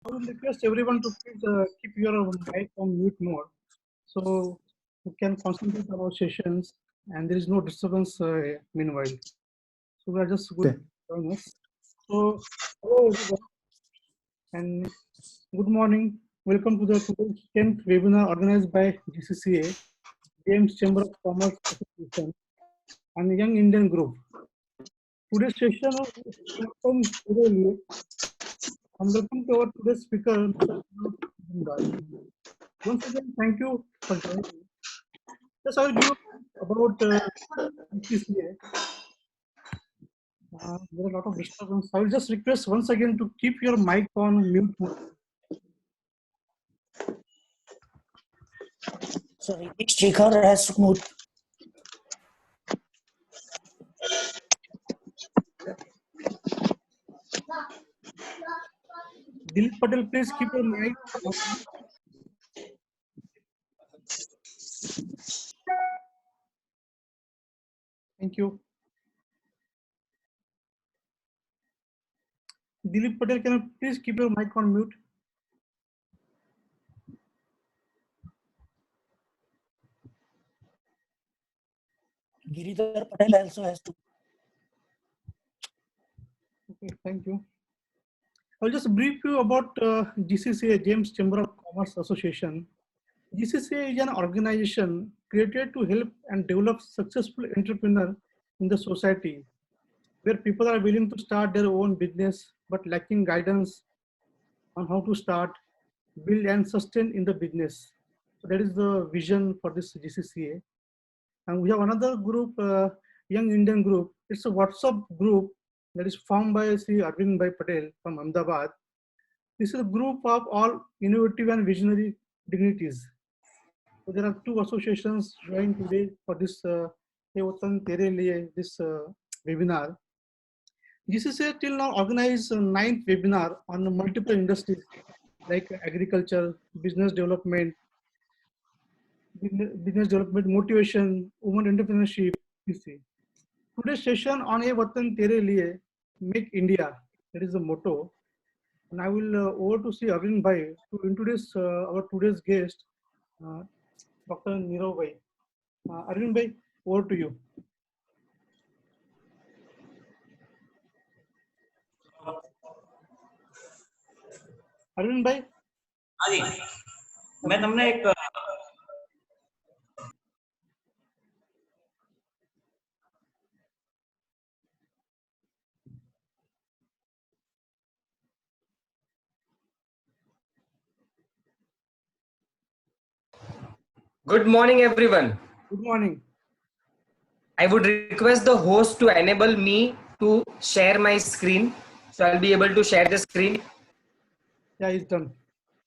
I will request everyone to please keep your mic on mute mode so we can concentrate on our sessions and there is no disturbance meanwhile. So we are just going to join us. So hello everyone and good morning. Welcome to the today's 10th webinar organized by GCCA, James Chamber of Commerce Association and the Young Indian Group. Today's session is welcome today and welcome to our today's speaker, Mr. Vinod. Once again, thank you for joining. Yes, I will give about GCCA. There are a lot of disturbance. I will just request once again to keep your mic on mute mode. Sorry, Shikhar has to mute. Dilip Patel, please keep your mic on. Thank you. Dilip Patel, can you please keep your mic on mute? Giridhar Patel also has to. Okay, thank you. I'll just brief you about GCCA, James Chamber of Commerce Association. GCCA is an organization created to help and develop successful entrepreneurs in the society, where people are willing to start their own business but lacking guidance on how to start, build, and sustain in the business. So that is the vision for this GCCA. And we have another group, Young Indian Group. It's a WhatsApp group that is formed by Sri Arvind Bhai Patel from Ahmedabad. This is a group of all innovative and visionary dignities. So there are two associations joined today for this Ye Watan Tere Liye, this webinar. GCCA till now organized a 9th webinar on multiple industries like agriculture, business development, motivation, women entrepreneurship, etc. Today's session on A Watan Tere Liye, Make India, that is the motto. And I will over to see Arvind Bhai to introduce our today's guest, Dr. Nirav Bhai. Arvind Bhai, over to you. Arvind Bhai. हाँ जी, मैं तुमने एक Good morning, everyone. Good morning. I would request the host to enable me to share my screen. So I'll be able to share the screen. Yeah, it's done.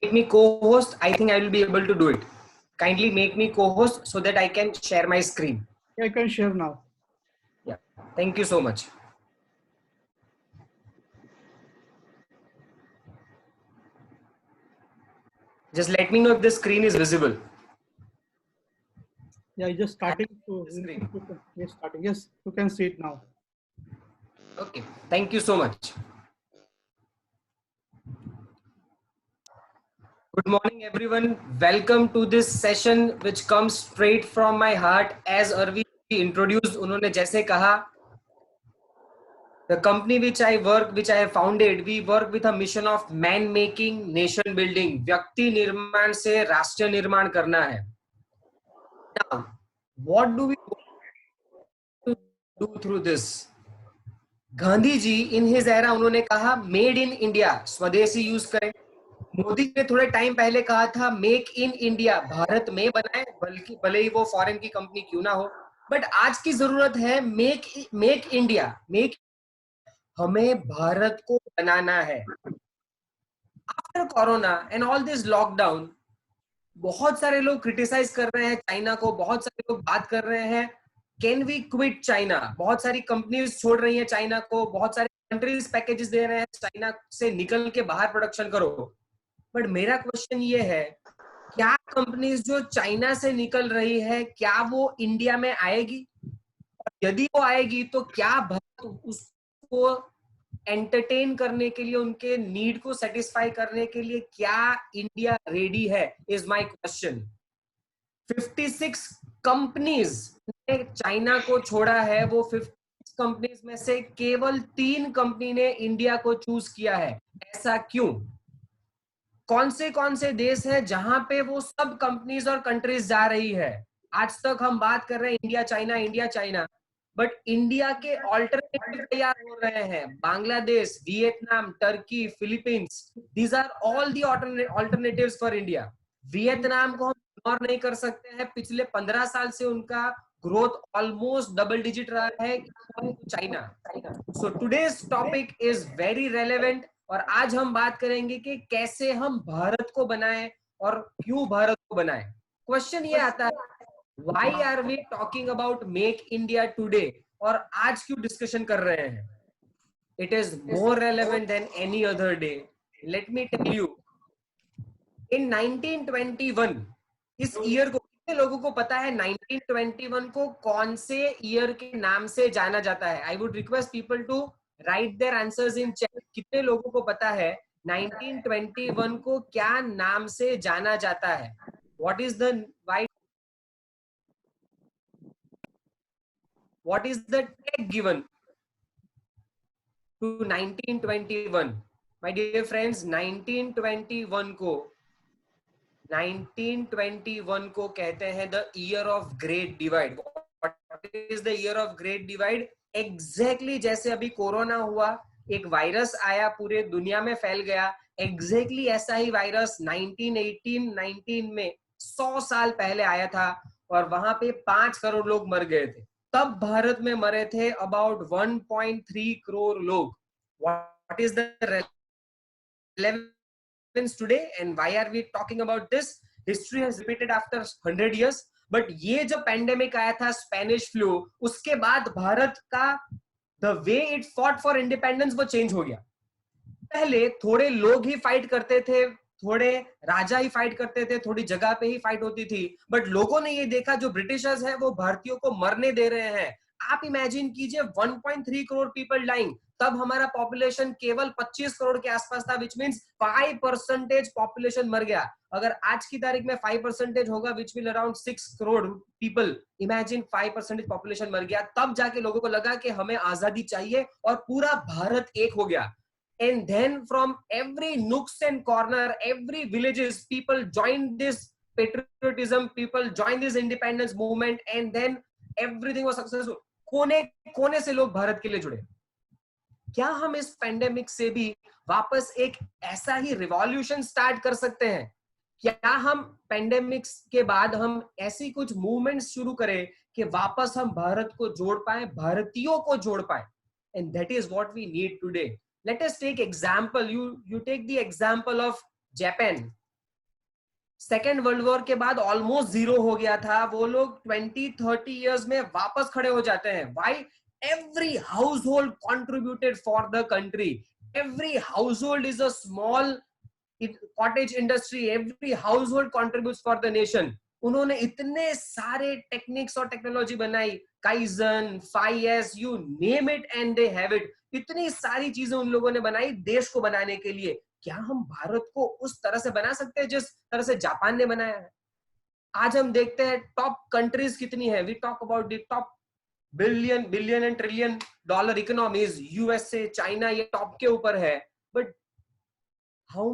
Make me co-host. I think I will be able to do it. Kindly make me co-host so that I can share my screen. Yeah, I can share now. Yeah. Thank you so much. Just let me know if the screen is visible. Yeah, it's just starting to screen. Yes, starting. Yes, you can see it now. Okay. Thank you so much. Good morning, everyone. Welcome to this session, which comes straight from my heart. As Arvind introduced, उन्होंने जैसे कहा, the company which I have founded, we work with a mission of man making, nation building. व्यक्ति निर्माण से राष्ट्र निर्माण करना है. Now, what do we do through this? Gandhi ji in his era उन्होंने कहा made in India, स्वदेशी यूज करें. मोदी ने थोड़े टाइम पहले कहा था मेक इन इंडिया, भारत में बनाए, बल्कि भले ही वो फॉरेन की कंपनी क्यों ना हो. बट आज की जरूरत है मेक इंडिया, हमें भारत को बनाना है. After corona and all this lockdown, बहुत सारे लोग क्रिटिसाइज कर रहे हैं चाइना को, बहुत सारे लोग बात कर रहे हैं कैन वी क्विट चाइना. बहुत सारी कंपनीज छोड़ रही हैं चाइना को, बहुत सारे कंट्रीज पैकेजेस दे रहे हैं चाइना से निकल के बाहर प्रोडक्शन करो. बट मेरा क्वेश्चन ये है, क्या कंपनीज जो चाइना से निकल रही है क्या वो इंडिया में आएगी? और यदि वो आएगी तो क्या भारत उसको एंटरटेन करने के लिए, उनके नीड को सेटिस्फाई करने के लिए क्या इंडिया रेडी है, इज माय क्वेश्चन। 56 कंपनीज ने चाइना को छोड़ा है, वो 56 कंपनीज में से केवल 3 कंपनी ने इंडिया को चूज किया है। ऐसा क्यों? कौन से देश है जहां पे वो सब कंपनीज और कंट्रीज जा रही है? आज तक हम बात कर रहे हैं इंडिया चाइना, बट इंडिया के ऑल्टरनेटिव तैयार हो रहे हैं। Bangladesh, Vietnam, Turkey, Philippines, these are all the alternatives for India. Vietnam को हम इग्नोर नहीं कर सकते हैं, पिछले 15 साल से उनका ग्रोथ ऑलमोस्ट डबल डिजिट रहा है। China. So today's topic is very relevant, और आज हम बात करेंगे कि कैसे हम भारत को बनाएं और क्यों भारत को बनाएं। क्वेश्चन ये आता है, why are we talking about make India today, और आज क्यों डिस्कशन कर रहे हैं? It is more relevant than any other day. Let me tell you, in 1921, इस ईयर को कितने लोगों को पता है 1921 को कौन से ईयर के नाम से जाना जाता है? I would request people to write their answers in chat. कितने लोगों को पता है 1921 को क्या नाम से जाना जाता है? What is the tag given to 1921? My dear friends, 1921 को कहते हैं the year of great divide. What is the year of great divide? Exactly जैसे अभी कोरोना हुआ, एक वायरस आया, पूरे दुनिया में फैल गया, एग्जैक्टली ऐसा ही वायरस 1918-19 में 100 साल पहले आया था, और वहां पे 5 करोड़ लोग मर गए थे। तब भारत में मरे थे अबाउट 1.3 करोड़ लोग। What is the relevance today and why are we talking about this? History has repeated after 100 years, but ये जब पैंडेमिक आया था स्पेनिश फ्लू, उसके बाद भारत का the way it fought for independence वो चेंज हो गया। पहले थोड़े लोग ही फाइट करते थे, थोड़े राजा ही फाइट करते थे, थोड़ी जगह पे ही फाइट होती थी, बट लोगों ने ये देखा जो ब्रिटिशर्स है वो भारतीयों को मरने दे रहे हैं। आप इमेजिन कीजिए 1.3 करोड़ पीपल डाइंग, तब हमारा पॉपुलेशन केवल 25 करोड़ के आसपास था, विच मींस 5% पॉपुलेशन मर गया। अगर आज की तारीख में 5% होगा, which will around 6 crore people, imagine 5% population मर गया। तब जाके लोगों को लगा कि हमें आजादी चाहिए, और पूरा भारत एक हो गया। And then from every nooks and corner, every villages, people joined this patriotism, people joined this independence movement, and then everything was successful. कोने कोने से लोग भारत के लिए जुड़े। क्या हम इस पैंडेमिक से भी वापस एक ऐसा ही रिवॉल्यूशन स्टार्ट कर सकते हैं? क्या हम पैंडेमिक के बाद हम ऐसी कुछ मूवमेंट्स शुरू करें कि वापस हम भारत को जोड़ पाए, भारतीयों को जोड़ पाए? And that is what we need today. Let us take example. You take the example of Japan. Second world war के बाद ऑलमोस्ट जीरो हो गया था, वो लोग 20-30 इयर्स में वापस खड़े हो जाते हैं। Why? Every household contributed for the country. Every household is a small cottage industry. Every household contributes for the nation. उन्होंने इतने सारे टेक्निक्स और टेक्नोलॉजी बनाई, kaizen, 5S, you name it and they have it. इतनी सारी चीजें उन लोगों ने बनाई देश को बनाने के लिए। क्या हम भारत को उस तरह से बना सकते हैं जिस तरह से जापान ने बनाया है? आज हम देखते हैं टॉप कंट्रीज कितनी है। We talk about the top billion and trillion dollar economies, USA, China, ये टॉप के ऊपर है। But how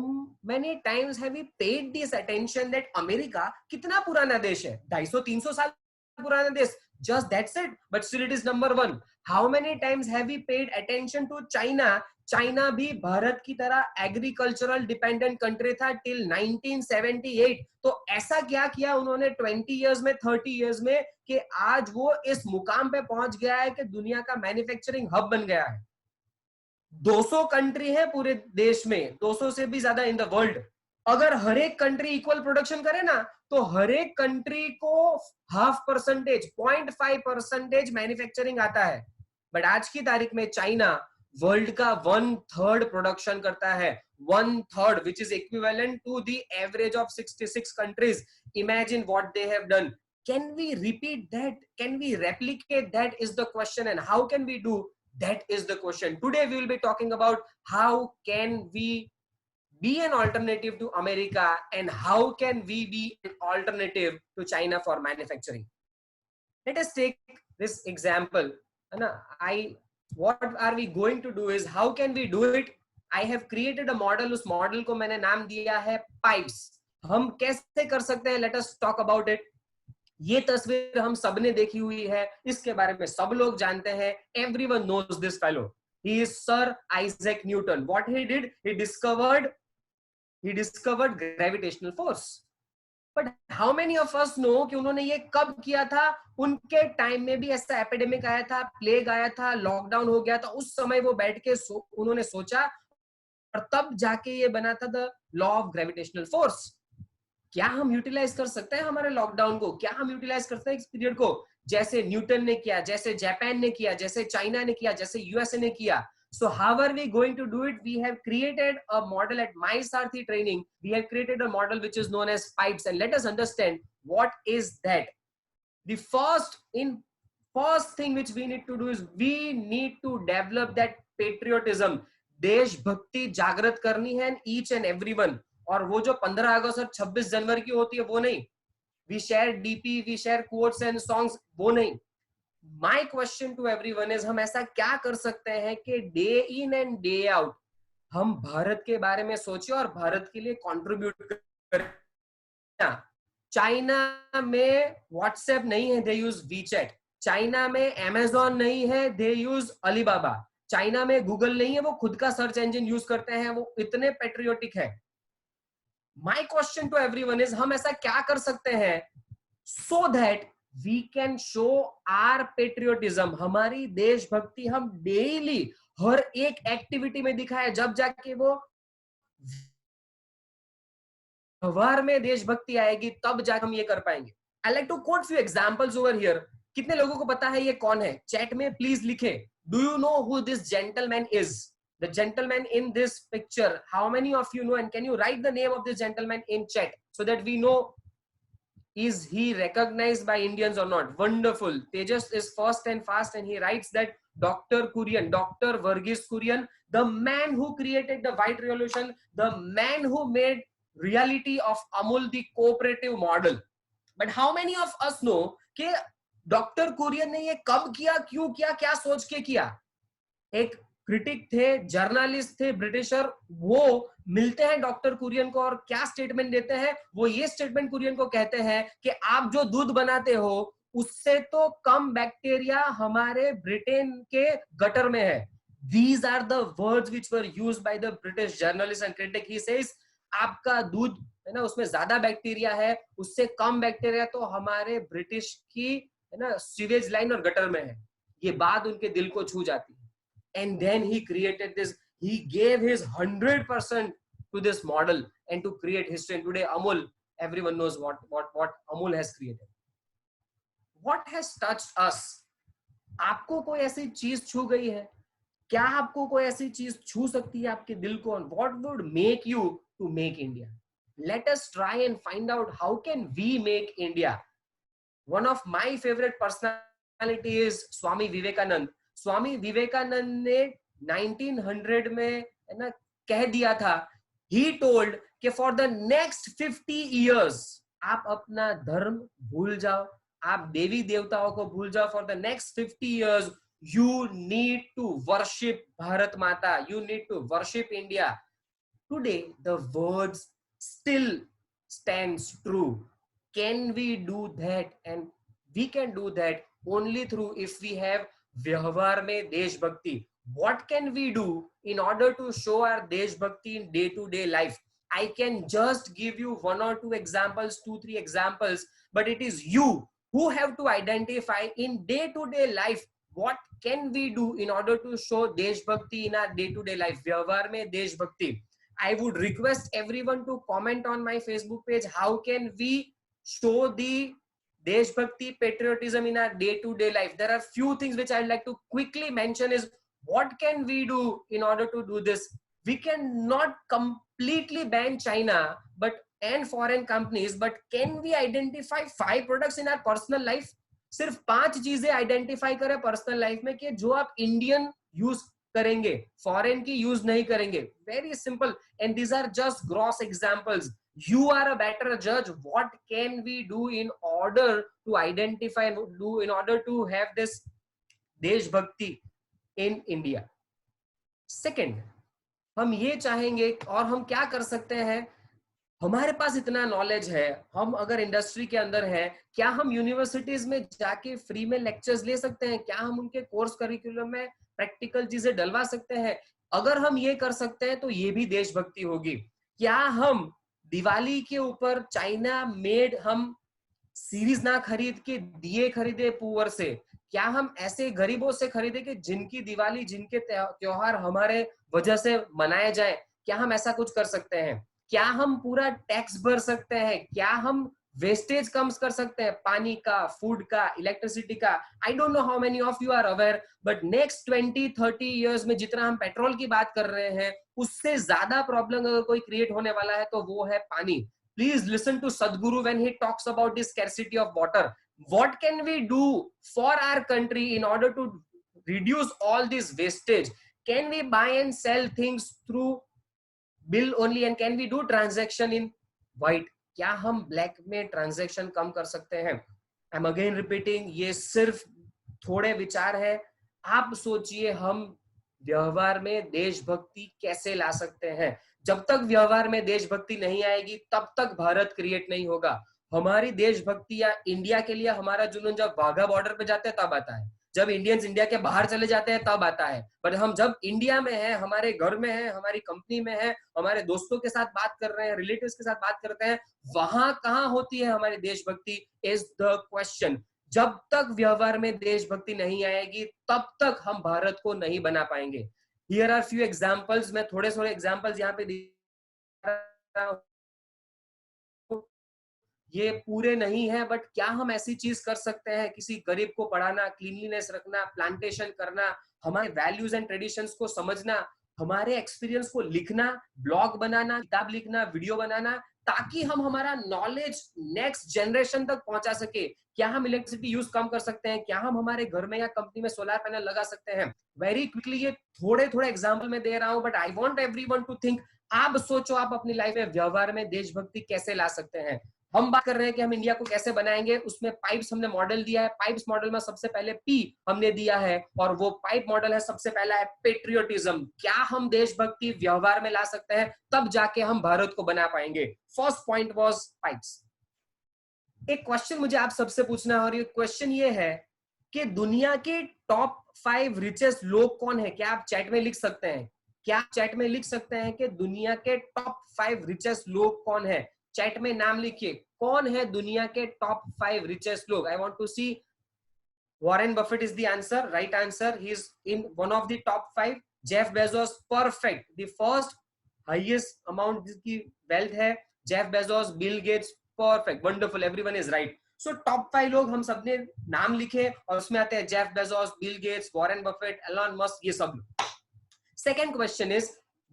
many times have we paid this attention that America कितना पुराना देश है, 250-300 साल पुराना देश, just that's it, but still it is number 1. How many times have we paid attention to China? China भी भारत की तरह एग्रीकल्चरल डिपेंडेंट कंट्री था टिल 1978। तो ऐसा क्या किया उन्होंने 20 इयर्स में, 30 इयर्स में, कि आज वो इस मुकाम पे पहुंच गया है कि दुनिया का मैन्युफैक्चरिंग हब बन गया है। 200 कंट्री है पूरे देश में, 200 से भी ज्यादा इन द वर्ल्ड। अगर हर एक कंट्री इक्वल प्रोडक्शन करे ना, तो हर एक कंट्री को 0.5% मैन्युफैक्चरिंग आता है। बट आज की तारीख में चाइना वर्ल्ड का 1/3 प्रोडक्शन करता है, 1/3, which is equivalent to the average of 66 countries. Imagine what they have done. Can we repeat that? Can we replicate that is the question. And how can we do? That is the question. Today we will be talking about how can we be an alternative to America and how can we be an alternative to China for manufacturing. Let us take this example. What are we going to do is, how can we do it? I have created a model. उस model को मैंने नाम दिया है pipes. हम कैसे कर सकते हैं? Let us talk about it. ये तस्वीर हम सबने देखी हुई है, इसके बारे में सब लोग जानते हैं. Everyone knows this fellow. He is Sir Isaac Newton. What he did, he discovered gravitational force. But how many of us know कि उन्होंने ये कब किया था? उनके टाइम में भी ऐसा एपिडेमिक आया था, प्लेग आया था, लॉकडाउन हो गया था. उस समय वो बैठ के उन्होंने सोचा और तब जाके ये बना था the law of gravitational force. क्या हम यूटिलाइज कर सकते हैं हमारे लॉकडाउन को? क्या हम यूटिलाइज करते हैं इस पीरियड को? जैसे न्यूटन ने किया, जैसे जापान ने किया, जैसे चाइना ने किया, जैसे यूएसए ने किया. So how are we going to do it? We have created a model at My Sarthi training. We have created a model which is known as pipes, and let us understand what is that. The first thing which we need to do is we need to develop that patriotism. देशभक्ति जागृत करनी है each and everyone. और वो जो 15 अगस्त और 26 जनवरी की होती है वो नहीं. We share DP, we share quotes and songs, वो नहीं. My question to everyone is, हम ऐसा क्या कर सकते हैं कि day in and day out हम भारत के बारे में सोचें और भारत के लिए कंट्रीब्यूट करें. चाइना में व्हाट्सएप नहीं है, दे यूज वीचैट. चाइना में अमेजोन नहीं है, दे यूज अलीबाबा. चाइना में गूगल नहीं है, वो खुद का सर्च इंजन यूज करते हैं, वो इतने पेट्रियोटिक है. My question to everyone is, हम ऐसा क्या कर सकते हैं so that we can show our patriotism, हमारी देशभक्ति हम डेली हर एक एक्टिविटी में दिखाए, जब जाके वो व्यवहार में देशभक्ति आएगी तब जाके हम ये कर पाएंगे. I like to quote few examples over here. कितने लोगों को पता है ये कौन है? चैट में प्लीज लिखे. Do you know who this gentleman is? The gentleman in this picture. How many of you know, and can you write the name of this gentleman in chat so that we know is he recognized by Indians or not? Wonderful. Tejas is first and fast, and he writes that Dr. Kurian, Dr. Verghese Kurian, the man who created the white revolution, the man who made reality of Amul the cooperative model. But how many of us know कि Dr. Kurian ने ये कब किया, क्यों किया, क्या सोच के किया? एक क्रिटिक थे, जर्नलिस्ट थे, ब्रिटिशर, वो मिलते हैं डॉक्टर कुरियन को और क्या स्टेटमेंट देते हैं? वो ये स्टेटमेंट कुरियन को कहते हैं कि आप जो दूध बनाते हो उससे तो कम बैक्टीरिया हमारे ब्रिटेन के गटर में है. These are the words which were used by the British journalist and critic. He says, आपका दूध है ना, उसमें ज्यादा बैक्टीरिया है, उससे कम बैक्टीरिया तो हमारे ब्रिटिश की है ना सीवेज लाइन और गटर में है. ये बात उनके दिल को छू जाती है. And then he created this, he gave his 100% to this model and to create history. And today Amul, everyone knows what Amul has created. What has touched us? आपको कोई ऐसी चीज छू गई है? क्या आपको कोई ऐसी चीज छू सकती है आपके दिल को? What would make you to make India? Let us try and find out how can we make India. One of my favorite personality is Swami Vivekanand. Swami Vivekananda ने 1900 में है ना कह दिया था, he told कि for the next 50 years आप अपना धर्म भूल जाओ, आप देवी देवताओं को भूल जाओ. For the next 50 years you need to worship Bharat Mata, you need to worship India. Today the words still stands true. Can we do that? And we can do that only through if we have व्यवहार में देशभक्ति. What can we do in order to show our देशभक्ति in day-to-day life? I can just give you 1 or 2 examples, 2-3 examples, but it is you who have to identify in day-to-day life what can we do in order to show देशभक्ति in our day-to-day life. व्यवहार में देशभक्ति. I would request everyone to comment on my Facebook page. How can we show the Deshbhakti, patriotism in our day-to-day life? There are few things which I'd like to quickly mention is what can we do in order to do this? We cannot completely ban China and foreign companies, but can we identify 5 products in our personal life? सिर्फ 5 चीजें identify करें personal life में कि जो आप Indian use करेंगे, foreign की use नहीं करेंगे. Very simple. And these are just gross examples. You are a better judge. What can we do in order to identify, in order to have this देशभक्ति in India? Second, हम ये चाहेंगे और हम क्या कर सकते हैं, हमारे पास इतना नॉलेज है, हम अगर इंडस्ट्री के अंदर है, क्या हम यूनिवर्सिटीज में जाके फ्री में लेक्चर्स ले सकते हैं? क्या हम उनके कोर्स करिकुलम में प्रैक्टिकल चीजें डलवा सकते हैं? अगर हम ये कर सकते हैं तो ये भी देशभक्ति होगी. क्या हम दिवाली के ऊपर चाइना मेड हम सीरीज ना खरीद के दिए खरीदे पुअर से? क्या हम ऐसे गरीबों से खरीदे कि जिनकी दिवाली, जिनके त्योहार हमारे वजह से मनाए जाए? क्या हम ऐसा कुछ कर सकते हैं? क्या हम पूरा टैक्स भर सकते हैं? क्या हम वेस्टेज कम कर सकते हैं, पानी का, फूड का, इलेक्ट्रिसिटी का? I don't know how many of you are aware, but next 20-30 years में जितना हम पेट्रोल की बात कर रहे हैं, उससे ज्यादा प्रॉब्लम अगर कोई क्रिएट होने वाला है तो वो है पानी. Please listen to Sadhguru when he talks about the scarcity of water. What can we do for our country in order to reduce all this wastage? Can we buy and sell things through bill only, and can we do transaction in white? क्या हम black में transaction कम कर सकते हैं? I am again repeating, ये सिर्फ थोड़े विचार है. आप सोचिए हम व्यवहार में देशभक्ति कैसे ला सकते हैं. जब तक व्यवहार में देशभक्ति नहीं आएगी तब तक भारत क्रिएट नहीं होगा. हमारी देशभक्ति या इंडिया के लिए हमारा जुनून जब वाघा बॉर्डर पे जाते हैं तब आता है, जब इंडियंस इंडिया के बाहर चले जाते हैं तब आता है. पर हम जब इंडिया में हैं, हमारे घर में हैं, हमारी कंपनी में हैं, हमारे दोस्तों के साथ बात कर रहे हैं, रिलेटिव्स के साथ बात करते हैं, वहां कहाँ होती है हमारी देशभक्ति? Is the question. जब तक व्यवहार में देशभक्ति नहीं आएगी तब तक हम भारत को नहीं बना पाएंगे. Here are few examples. मैं थोड़े एग्जाम्पल्स यहाँ पे दे रहा हूँ. ये पूरे नहीं है, बट क्या हम ऐसी चीज कर सकते हैं, किसी गरीब को पढ़ाना, क्लीनलीनेस रखना, प्लांटेशन करना, हमारे वैल्यूज एंड ट्रेडिशंस को समझना, हमारे एक्सपीरियंस को लिखना, ब्लॉग बनाना, किताब लिखना, वीडियो बनाना, ताकि हम हमारा नॉलेज नेक्स्ट जनरेशन तक पहुंचा सके. क्या हम इलेक्ट्रिसिटी यूज कम कर सकते हैं? क्या हम हमारे घर में या कंपनी में सोलर पैनल लगा सकते हैं? वेरी क्विकली ये थोड़े एग्जाम्पल में दे रहा हूं, but I want everyone to think. आप सोचो आप अपनी लाइफ में व्यवहार में देशभक्ति कैसे ला सकते हैं. हम बात कर रहे हैं कि हम इंडिया को कैसे बनाएंगे. उसमें पाइप्स हमने मॉडल दिया है. पाइप्स मॉडल में सबसे पहले पी हमने दिया है, और वो पाइप मॉडल है, सबसे पहला है पेट्रियोटिज्म. क्या हम देशभक्ति व्यवहार में ला सकते हैं? तब जाके हम भारत को बना पाएंगे. First point was pipes. एक क्वेश्चन मुझे आप सबसे पूछना है, और ये क्वेश्चन ये है कि दुनिया के टॉप 5 रिचेस्ट लोग कौन है? क्या आप चैट में लिख सकते हैं? क्या आप चैट में लिख सकते हैं कि दुनिया के टॉप 5 रिचेस्ट लोग कौन है? चैट में नाम लिखिए. कौन है दुनिया के टॉप 5 रिचेस्ट लोग? I want to see. Warren Buffett is the answer, right answer. He is in one of the top 5. Jeff Bezos, perfect. The first highest amount जिसकी वेल्थ है Jeff Bezos. Bill Gates, perfect, wonderful, everyone is right. So top 5 लोग हम सबने नाम लिखे, और उसमें आते हैं Jeff Bezos, Bill Gates, Warren Buffett, Elon Musk, ये सब. सेकंड क्वेश्चन इज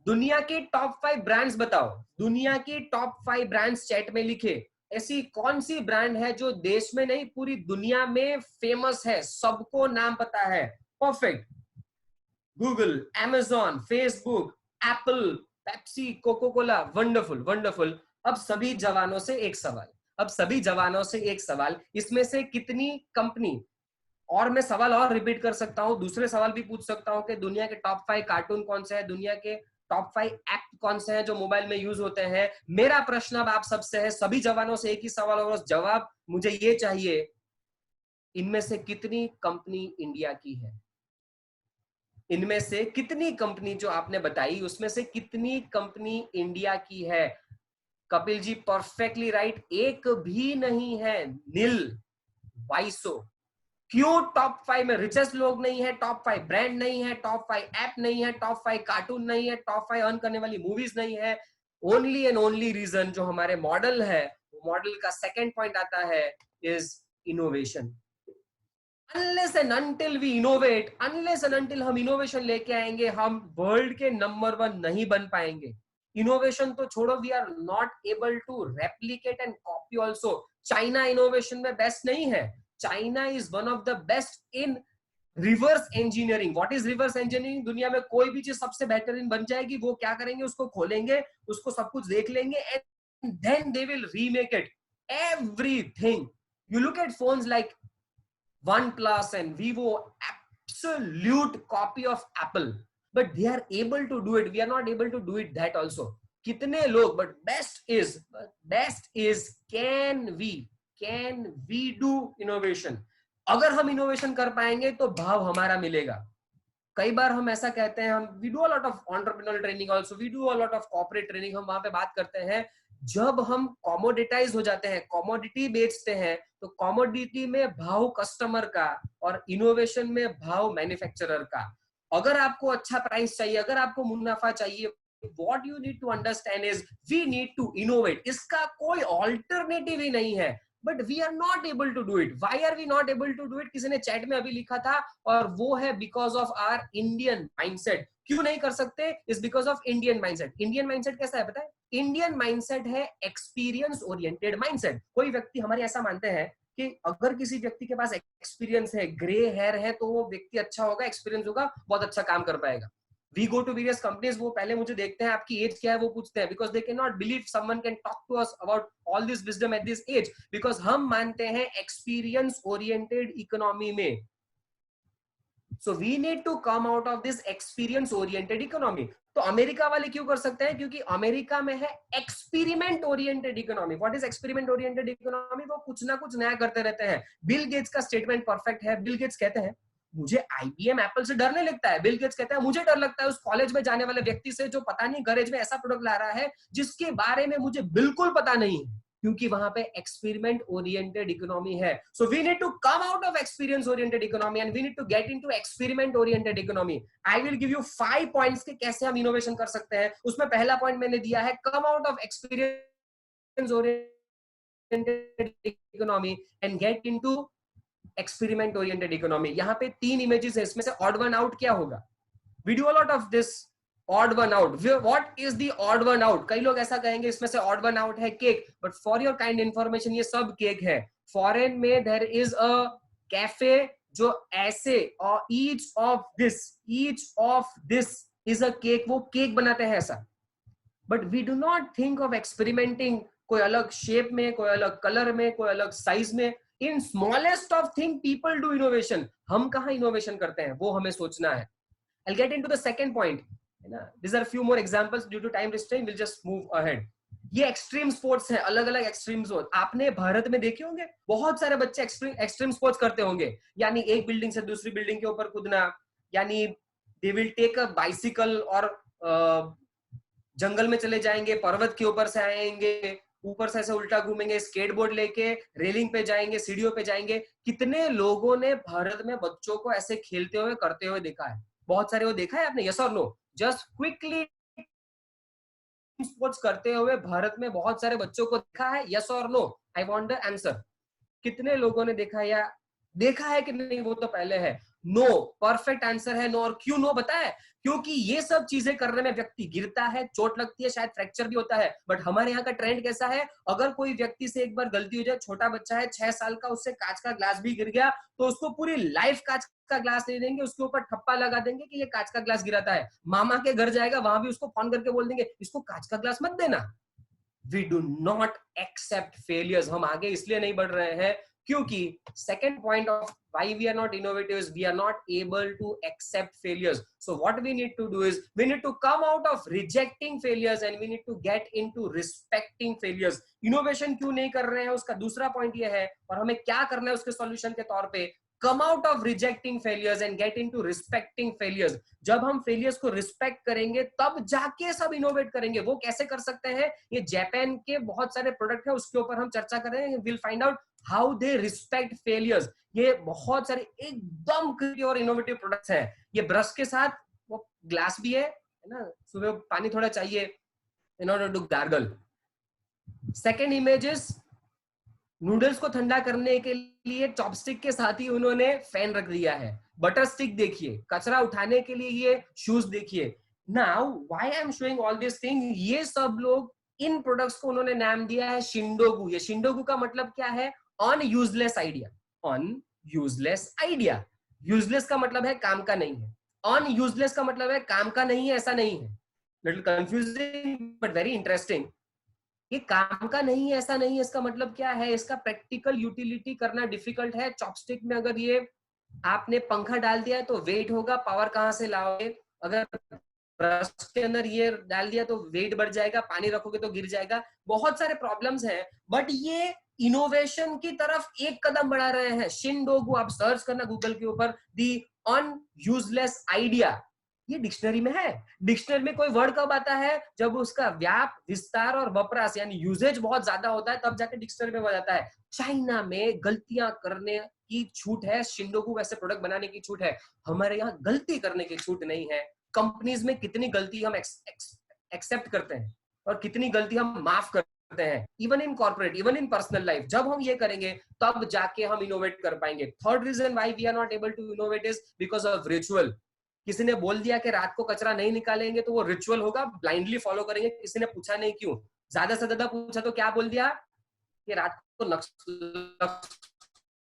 दुनिया के टॉप 5 ब्रांड्स बताओ. दुनिया की टॉप 5 ब्रांड्स चैट में लिखे. ऐसी कौन सी ब्रांड है जो देश में नहीं पूरी दुनिया में फेमस है, सबको नाम पता है? Perfect. Google, Amazon, Facebook, Apple, Pepsi, coca cola. Wonderful wonderful. अब सभी जवानों से एक सवाल, इसमें से कितनी कंपनी, और मैं सवाल और रिपीट कर सकता हूं, दूसरे सवाल भी पूछ सकता हूं कि दुनिया के टॉप 5 कार्टून कौन से हैं, दुनिया के टॉप 5 ऐप कौन से हैं जो मोबाइल में यूज होते हैं. मेरा प्रश्न अब आप सबसे है, सभी जवानों से एक ही सवाल, और जवाब मुझे ये चाहिए, इनमें से कितनी कंपनी इंडिया की है? इनमें से कितनी कंपनी जो आपने बताई, उसमें से कितनी कंपनी इंडिया की है? Kapil ji, perfectly right. एक भी नहीं है, नील. वाइसो. क्यों टॉप 5 में रिचेस्ट लोग नहीं है, टॉप 5 ब्रांड नहीं है, टॉप 5 ऐप नहीं है, टॉप 5 कार्टून नहीं है, टॉप 5 अर्न करने वाली मूवीज नहीं है? ओनली एंड ओनली रीजन जो हमारे मॉडल है, मॉडल का सेकंड पॉइंट आता है, is innovation. unless and until we innovate, unless and until हम इनोवेशन लेके आएंगे, हम वर्ल्ड के नंबर 1 नहीं बन पाएंगे. इनोवेशन तो छोड़ो, we are not able to replicate and copy also. China innovation में बेस्ट नहीं है. China is one of the best in reverse engineering. What is reverse engineering? दुनिया में कोई भी चीज सबसे बेहतरीन बन जाएगी, वो क्या करेंगे, उसको खोलेंगे, उसको सब कुछ देख लेंगे, and then they will remake it everything. You look at phones like OnePlus and Vivo, absolute copy of Apple, but they are able to do it. We are not able to do it that also. कितने लोग, but best is can we do innovation? अगर हम innovation कर पाएंगे तो भाव हमारा मिलेगा. कई बार हम ऐसा कहते हैं, हम we do a lot of entrepreneurial training also, we do a lot of corporate training, हम वहां पे बात करते हैं, जब हम कॉमोडिटाइज हो जाते हैं, कॉमोडिटी बेचते हैं, तो कॉमोडिटी में भाव कस्टमर का और इनोवेशन में भाव मैन्युफैक्चरर का. अगर आपको अच्छा प्राइस चाहिए, अगर आपको मुनाफा चाहिए, what you need to understand is we need to innovate. इसका कोई ऑल्टरनेटिव ही नहीं है. But we are not able to do it. Why are we not able to do it? किसी ने चैट में अभी लिखा था, और वो है because of our Indian mindset. क्यों नहीं कर सकते? Is because of Indian mindset. Indian mindset कैसा है पता है? Indian mindset है एक्सपीरियंस ओरिएंटेड माइंडसेट. कोई व्यक्ति, हमारे ऐसा मानते हैं कि अगर किसी व्यक्ति के पास एक्सपीरियंस है, ग्रे हेयर है, तो वो व्यक्ति अच्छा होगा, एक्सपीरियंस होगा, बहुत अच्छा काम कर पाएगा. We go to various companies, वो पहले मुझे देखते हैं आपकी एज क्या है, वो पूछते हैं, because they cannot believe someone can talk to us about all this wisdom at this age, because हम मानते हैं एक्सपीरियंस ओरिएंटेड इकोनॉमी में. So we need to come out of this experience oriented economy. तो America वाले क्यों कर सकते हैं? क्योंकि अमेरिका में है experiment oriented economy. What is experiment oriented economy? वो कुछ ना कुछ नया करते रहते हैं. बिल गेट्स का स्टेटमेंट परफेक्ट है. बिल गेट्स कहते हैं, मुझे IBM एप्पल से डर नहीं लगता है. बिल गेट्स कहते हैं, मुझे डर लगता है उस कॉलेज में जाने वाले व्यक्ति से जो पता नहीं गैरेज में ऐसा प्रोडक्ट ला रहा है जिसके बारे में मुझे बिल्कुल पता नहीं है, क्योंकि वहां पे एक्सपेरिमेंट ओरिएंटेड इकोनॉमी है. So we need to come out of experience oriented economy and we need to get into experiment oriented economy. I will give you 5 points के कैसे हम इनोवेशन कर सकते हैं. उसमें पहला पॉइंट मैंने दिया है, come out of experience oriented economy and get into experiment oriented economy. यहाँ पे 3 इमेजेस है, इसमें से ऑड वन आउट क्या होगा? We do a lot of this odd one out. What is the odd one out? कई लोग ऐसा कहेंगे इसमें से odd one out है cake, but for your kind information ये सब केक है. Foreign में there is a cafe जो ऐसे, और each of this is a cake, वो केक बनाते हैं ऐसा. But we do not think of experimenting कोई अलग शेप में, कोई अलग कलर में, कोई अलग साइज में. In smallest of thing people do innovation. हम कहाँ इनोवेशन करते हैं, वो हमें सोचना है. I'll get into the second point. These are a few more examples. Due to time restraint, we'll just move ahead. ये एक्सट्रीम स्पोर्ट्स हैं, अलग अलग एक्सट्रीम स्पोर्ट्स. आपने भारत में देखे होंगे, बहुत सारे बच्चे एक्सट्रीम स्पोर्ट्स करते होंगे. यानी एक बिल्डिंग से दूसरी बिल्डिंग के ऊपर कूदना, यानी they will take a bicycle और जंगल में चले जाएंगे, पर्वत के ऊपर से आएंगे, ऊपर से ऐसे उल्टा घूमेंगे, स्केटबोर्ड लेके रेलिंग पे जाएंगे, सीढ़ियों पे जाएंगे. कितने लोगों ने भारत में बच्चों को ऐसे खेलते हुए, करते हुए देखा है? बहुत सारे वो देखा है आपने? यस और नो? जस्ट क्विकली, स्पोर्ट्स करते हुए भारत में बहुत सारे बच्चों को देखा है? यस और no? I want the answer. कितने लोगों ने देखा है, या देखा है कि नहीं, वो तो पहले है. नो, परफेक्ट आंसर है नो. और क्यों नो पता है? क्योंकि ये सब चीजें करने में व्यक्ति गिरता है, चोट लगती है, शायद फ्रैक्चर भी होता है. बट हमारे यहाँ का ट्रेंड कैसा है? अगर कोई व्यक्ति से एक बार गलती हो जाए, छोटा बच्चा है 6 साल का, उससे कांच का ग्लास भी गिर गया, तो उसको पूरी लाइफ कांच का ग्लास नहीं देंगे, उसके ऊपर ठप्पा लगा देंगे कि ये कांच का ग्लास गिराता है. मामा के घर जाएगा, वहां भी उसको फोन करके बोल देंगे, इसको कांच का ग्लास मत देना. We do not accept failures. हम आगे इसलिए नहीं बढ़ रहे हैं क्योंकि second point of why we are not innovative is we are not able to accept failures. So what we need to do is we need to come out of rejecting failures and we need to get into respecting failures. Innovation क्यों नहीं कर रहे हैं, उसका दूसरा point ये है, और हमें क्या करना है उसके सॉल्यूशन के तौर पे. Come out of rejecting failures and get into respecting failures. जब हम failures को respect करेंगे, तब जाके सब innovate करेंगे. वो कैसे कर सकते हैं? ये जापान के बहुत सारे प्रोडक्ट है, उसके ऊपर हम चर्चा करेंगे. We'll find out how they respect failures. ये बहुत सारे एकदम क्रिएटिव और इनोवेटिव प्रोडक्ट्स हैं. ये ब्रश के साथ वो ग्लास भी है ना, सुबह पानी थोड़ा चाहिए in order to gargle. Second image is noodles को ठंडा करने के लिए चॉपस्टिक के साथ ही उन्होंने फैन रख दिया है. बटर स्टिक देखिए, कचरा उठाने के लिए ये शूज देखिए. Now why I am showing all this thing, ये सब लोग इन प्रोडक्ट्स को उन्होंने नाम दिया है शिंडोगु. ये शिंडोगु का मतलब क्या है? अनयूजलेस आइडिया. अनयूजलेस आइडिया. यूजलेस का मतलब है काम का नहीं है, अनयूजलेस का मतलब है काम का नहीं है, ऐसा नहीं है। Little confusing but very interesting. ये काम का नहीं है ऐसा नहीं है, इसका मतलब क्या है? इसका प्रैक्टिकल यूटिलिटी करना डिफिकल्ट है। चॉपस्टिक में अगर ये आपने पंखा डाल दिया है तो वेट होगा, पावर कहां से लाओगे? अगर ब्रश के अंदर ये डाल दिया तो वेट बढ़ जाएगा, पानी रखोगे तो गिर जाएगा। बहुत सारे प्रॉब्लम्स हैं, बट ये इनोवेशन की तरफ एक कदम बढ़ा रहे हैं। शिनडोगु, आप सर्च करना गूगल के ऊपर, दी अनयूजलेस आइडिया, ये डिक्शनरी में है। डिक्शनरी में कोई वर्ड कब आता है? जब उसका व्याप, विस्तार और वपरास यानी यूजेज बहुत ज्यादा होता है, तब जाके डिक्शनरी में हो जाता है। चाइना में गलतियां करने की छूट है, शिनडोगु वैसे प्रोडक्ट बनाने की छूट है। हमारे यहाँ गलती करने की छूट नहीं है। कंपनीज में कितनी गलती हम एक्सेप्ट करते हैं और कितनी गलती हम माफ करते हैं, even in corporate, even in personal life. जब हम ये करेंगे तब जाके हम इनोवेट कर पाएंगे। Third reason why we are not able to innovate is because of ritual. किसी ने बोल दिया कि रात को कचरा नहीं निकालेंगे तो वो रिचुअल होगा, ब्लाइंडली फॉलो करेंगे। किसी ने पूछा नहीं क्यों, ज्यादा से ज्यादा पूछा तो क्या बोल दिया कि रात को लक्ष्मी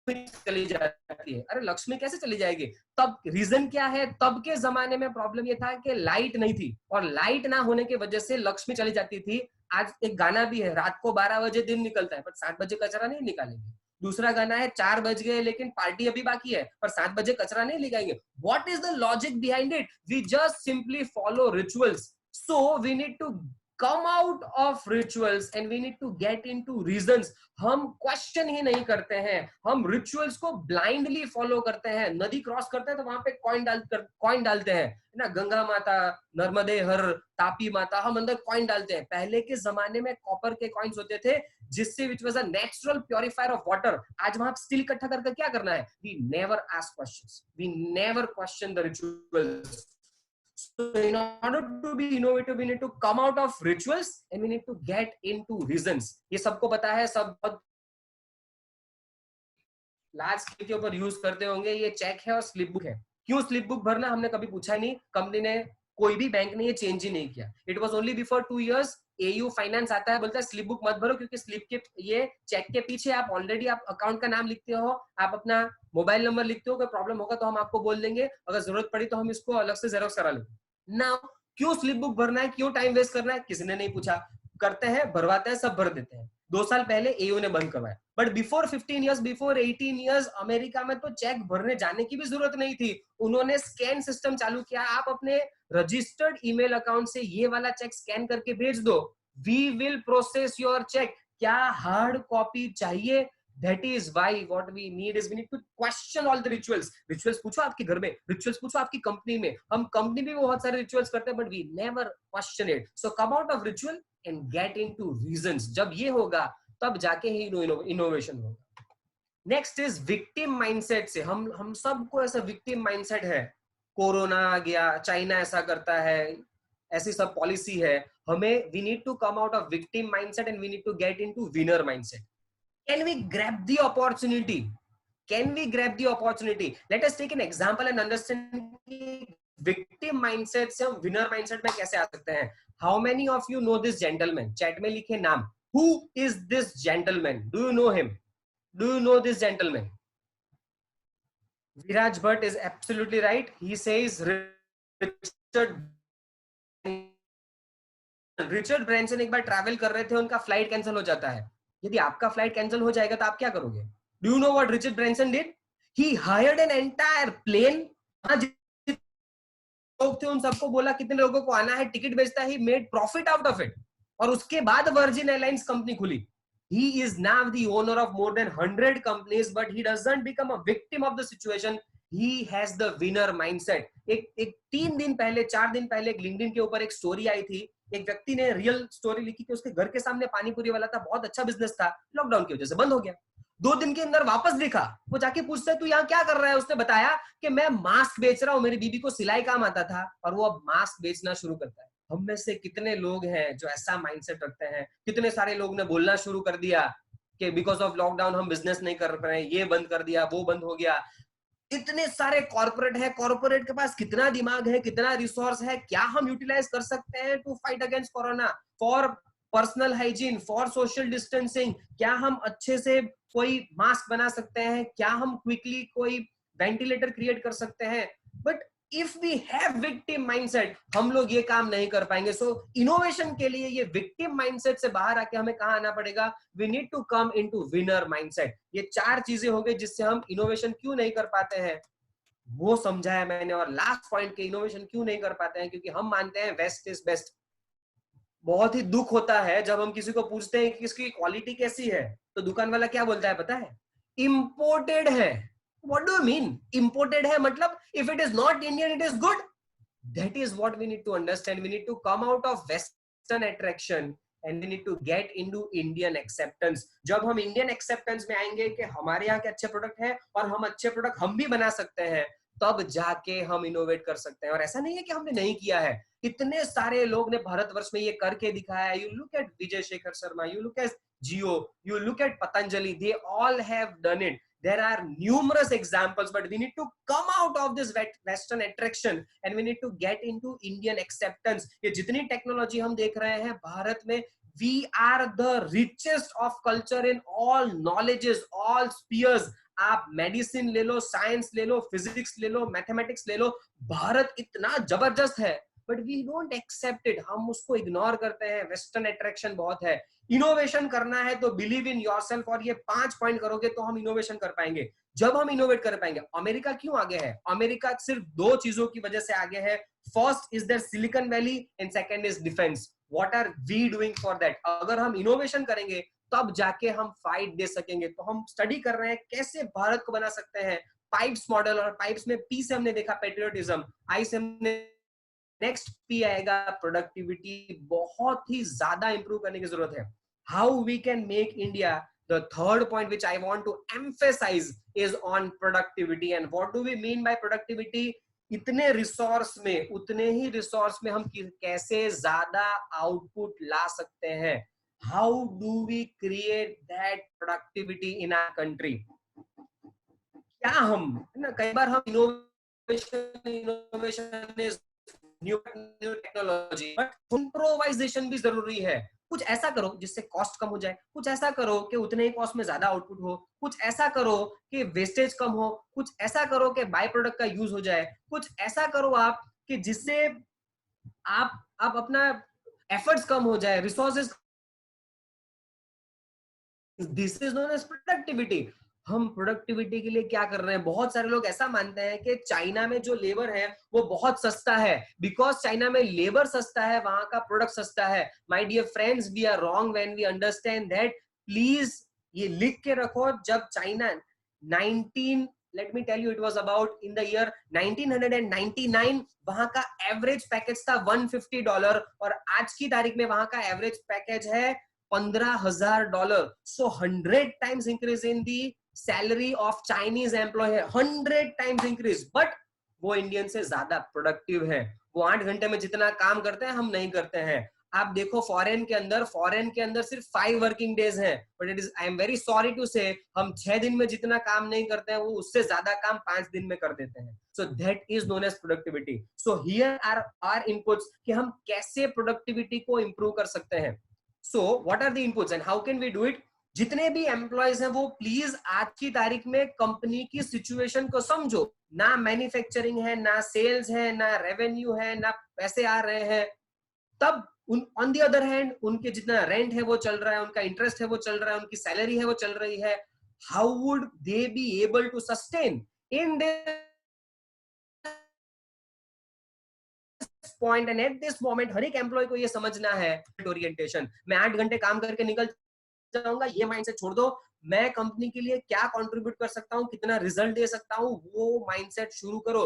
चली जाती है। अरे लक्ष्मी कैसे चली जाएगी? तब रीजन क्या है? तब के जमाने में प्रॉब्लम ये था कि लाइट नहीं थी, और लाइट ना होने की वजह से लक्ष्मी चली जाती थी। आज एक गाना भी है, रात को 12 बजे दिन निकलता है पर 7 बजे कचरा नहीं निकालेंगे। दूसरा गाना है, 4 बज गए लेकिन पार्टी अभी बाकी है, पर 7 बजे कचरा नहीं निकालेंगे। What is the logic behind it? We just simply follow rituals. So we need to come out of rituals and we need to get into reasons. हम क्वेश्चन ही नहीं करते हैं, हम रिचुअल्स को ब्लाइंडली फॉलो करते हैं। नदी क्रॉस करते हैं तो वहां पे कॉइन डालते हैं ना, गंगा माता, नर्मदे हर, तापी माता, हम अंदर कॉइन डालते हैं। पहले के जमाने में कॉपर के कॉइन्स होते थे जिससे which was a natural purifier of water. आज वहां स्टील इकट्ठा करके क्या करना है? We never ask questions, we never question the rituals. So in order to be innovative, we need to come out of rituals and we need to get into reasons. ये सबको पता है, सब बहुत लार्ज स्केल के ऊपर use करते होंगे। ये चेक है और स्लिप बुक है। क्यों स्लिप बुक भरना हमने कभी पूछा नहीं, कंपनी ने, कोई भी बैंक ने ये चेंज ही नहीं किया। It was only before 2 years AU finance आता है, बोलता है स्लिप बुक मत भरो, क्योंकि स्लिप के, ये चेक के पीछे आप ऑलरेडी आप अकाउंट का नाम लिखते हो, आप अपना मोबाइल नंबर लिखते हो, कोई प्रॉब्लम होगा तो हम आपको बोल देंगे, अगर जरूरत पड़ी तो हम इसको अलग से जेरोक्स करा लेंगे। नाउ क्यों स्लिप बुक भरना है, क्यों टाइम वेस्ट करना है? किसी ने नहीं पूछा। करते हैं, भरवाते हैं, सब भर देते हैं। 2 साल पहले एयू ने बंद करवाया, but before 15 years, before 18 years America में तो चेक भरने जाने की भी जरूरत नहीं थी। उन्होंने स्कैन सिस्टम चालू किया। आप अपने रजिस्टर्ड ईमेल अकाउंट से ये वाला चेक स्कैन करके भेज दो, we will process your cheque. क्या हार्ड कॉपी चाहिए? That is why what we need is we need to question all the rituals. Rituals पूछो आपके घर में, rituals पूछो आपकी कंपनी में। हम कंपनी में बहुत सारे rituals करते हैं, but we never question it. So come out of ritual and get into reasons. जब ये होगा तब जाके ही innovation होगा। Next is victim mindset से। हम सबको ऐसा victim mindset है, कोरोना आ गया, चाइना ऐसा करता है, ऐसी सब पॉलिसी है। हमें we need to come out of victim mindset and we need to get into winner mindset. Can we grab the opportunity? Can we grab the opportunity? Let us take an example and understand victim mindset से हम winner mindset में कैसे आ सकते हैं। How many of you know this gentleman? Chat में लिखे नाम। Who is this gentleman? Do you know him? Do you know this gentleman? Viraj Bhatt is absolutely right. He says Richard Branson एक बार travel कर रहे थे, उनका flight cancel हो जाता है। यदि आपका फ्लाइट कैंसिल हो जाएगा तो आप क्या करोगे? Do you know what Richard Branson did? He hired an entire plane. लोग थे उन सबको बोला कितने लोगों को आना है, टिकट बेचता है, he made profit out of it. और उसके बाद वर्जिन एयरलाइंस कंपनी खुली। He is now the owner of more than 100 companies, but he doesn't become a victim of the situation. He has the winner mindset. एक 3 दिन पहले, 4 दिन पहले एक लिंक्डइन के ऊपर एक स्टोरी आई थी। एक व्यक्ति ने रियल स्टोरी लिखी कि उसके घर के सामने पानीपुरी वाला था, बहुत अच्छा बिजनेस था, लॉकडाउन की वजह से बंद हो गया। 2 दिन के अंदर वापस लिखा, वो जाके पूछता है तू यहाँ क्या कर रहा है? उसने बताया कि मैं मास्क बेच रहा हूँ, मेरी बीबी को सिलाई काम आता था और वो अब मास्क बेचना शुरू करता है। हम में से कितने लोग हैं जो ऐसा माइंडसेट रखते हैं? कितने सारे लोग ने बोलना शुरू कर दिया कि बिकॉज ऑफ लॉकडाउन हम बिजनेस नहीं कर रहे हैं, ये बंद कर दिया, वो बंद हो गया। इतने सारे कॉर्पोरेट है, कॉर्पोरेट के पास कितना दिमाग है, कितना रिसोर्स है, क्या हम यूटिलाइज कर सकते हैं to fight against corona? For personal hygiene, for social distancing, क्या हम अच्छे से कोई मास्क बना सकते हैं? क्या हम क्विकली कोई वेंटिलेटर क्रिएट कर सकते हैं, but if we have victim mindset हम लोग ये काम नहीं कर पाएंगे. सो इनोवेशन के लिए ये विक्टिम माइंडसेट से बाहर आके हमें कहां आना पड़ेगा? We need to come into winner mindset. ये 4 चीजें हो गई जिससे हम इनोवेशन क्यों नहीं कर पाते हैं वो समझाया मैंने. और लास्ट पॉइंट के इनोवेशन क्यों नहीं कर पाते हैं, क्योंकि हम मानते हैं वेस्ट इज बेस्ट. बहुत ही दुख होता है जब हम किसी को पूछते हैं कि इसकी क्वालिटी कैसी है, तो दुकान वाला क्या बोलता है पता है? इंपोर्टेड है. What do you mean? Imported है मतलब if it is not Indian, it is good. That is what we need to understand. We need to come out of Western attraction and we need to get into Indian acceptance. जब हम Indian acceptance में आएंगे कि हमारे यहाँ के अच्छे product हैं और हम अच्छे प्रोडक्ट हम भी बना सकते हैं, तब जाके हम इनोवेट कर सकते हैं. और ऐसा नहीं है कि हमने नहीं किया है, इतने सारे लोग ने भारतवर्ष में ये करके दिखाया है. You look eight Vijay Shekhar Sharma, you look eight Jio, you look at Patanjali, they all have done it. There are numerous examples, but we need to come out of this Western attraction and we need to get into Indian acceptance. ये जितनी technology हम देख रहे हैं भारत में, we are the richest of culture in all knowledges, all spheres. आप medicine ले लो, science ले लो, फिजिक्स ले लो, मैथमेटिक्स ले लो, भारत इतना जबरदस्त है, but we don't accept it. हम उसको इग्नोर करते हैं. वेस्टर्न अट्रैक्शन बहुत है. इनोवेशन करना है तो बिलीव इन योरसेल्फ, और ये 5 पॉइंट करोगे तो हम इनोवेशन कर पाएंगे. जब हम इनोवेट कर पाएंगे. अमेरिका क्यों आगे है? अमेरिका सिर्फ 2 चीजों की वजह से आगे है. First is there Silicon Valley and second is defence. What are we doing for that? अगर हम इनोवेशन करेंगे तब जाके हम फाइट दे सकेंगे. तो हम स्टडी कर रहे हैं कैसे भारत को बना सकते हैं पाइप्स मॉडल. और पाइप्स में पी से हमने देखा पेट्रियोटिज्म, आई से हमने नेक्स्ट पी आएगा प्रोडक्टिविटी. बहुत ही ज्यादा इंप्रूव करने की जरूरत है. How we can make India. The third point which I want to emphasize is on productivity. And what do we mean by productivity? इतने रिसोर्स में, उतने ही रिसोर्स में हम कैसे ज्यादा आउटपुट ला सकते हैं? How do we create that productivity in our country? क्या हम ना, कई बार हम innovation is new technology, but improvisation भी जरूरी है. कुछ ऐसा करो जिससे कॉस्ट कम हो जाए, कुछ ऐसा करो कि उतने ही कॉस्ट में ज्यादा आउटपुट हो, कुछ ऐसा करो कि वेस्टेज कम हो, कुछ ऐसा करो कि बाय प्रोडक्ट का यूज हो जाए, कुछ ऐसा करो आप कि जिससे आप अपना एफर्ट्स कम हो जाए, resources. This is known as productivity. हम प्रोडक्टिविटी के लिए क्या कर रहे हैं? बहुत सारे लोग ऐसा मानते हैं कि चाइना में जो लेबर है वो बहुत सस्ता है. बिकॉज चाइना में लेबर सस्ता है, वहां का प्रोडक्ट सस्ता है. My dear friends, we are wrong when we understand that. Please ये लिख के रखो. जब China 19 let me tell you, it was about in the year 1999, वहां का एवरेज पैकेज था $150 और आज की तारीख में वहां का एवरेज पैकेज है $15,000. So 100 times increase in the salary of Chinese employee, 100 times increase. But वो इंडियन से ज्यादा प्रोडक्टिव है. वो 8 घंटे में जितना काम करते हैं हम नहीं करते हैं. आप देखो फॉरेन के अंदर सिर्फ 5 वर्किंग डेज हैं, but it is, I am very sorry to say, हम 6 दिन में जितना काम नहीं करते हैं वो उससे ज्यादा काम 5 दिन में कर देते हैं. So that is known as productivity. So here are our inputs कि हम कैसे प्रोडक्टिविटी को इंप्रूव कर सकते हैं. So what are the inputs and how can we do it? जितने भी एम्प्लॉयज हैं वो प्लीज आज की तारीख में कंपनी की सिचुएशन को समझो. ना मैन्युफैक्चरिंग है, ना सेल्स है, ना रेवेन्यू है, ना पैसे आ रहे हैं. तब ऑन द अदर हैंड उनके जितना रेंट है वो चल रहा है, उनका इंटरेस्ट है वो चल रहा है, उनकी सैलरी है वो चल रही है. How would they be able to sustain in this point? And at this moment हर एक एम्प्लॉय को ये समझना है ओरिएंटेशन. मैं 8 घंटे काम करके निकल जाऊंगा, ये माइंडसेट छोड़ दो. मैं कंपनी के लिए क्या कंट्रीब्यूट कर सकता हूं, कितना रिजल्ट दे सकता हूं, वो माइंडसेट शुरू करो.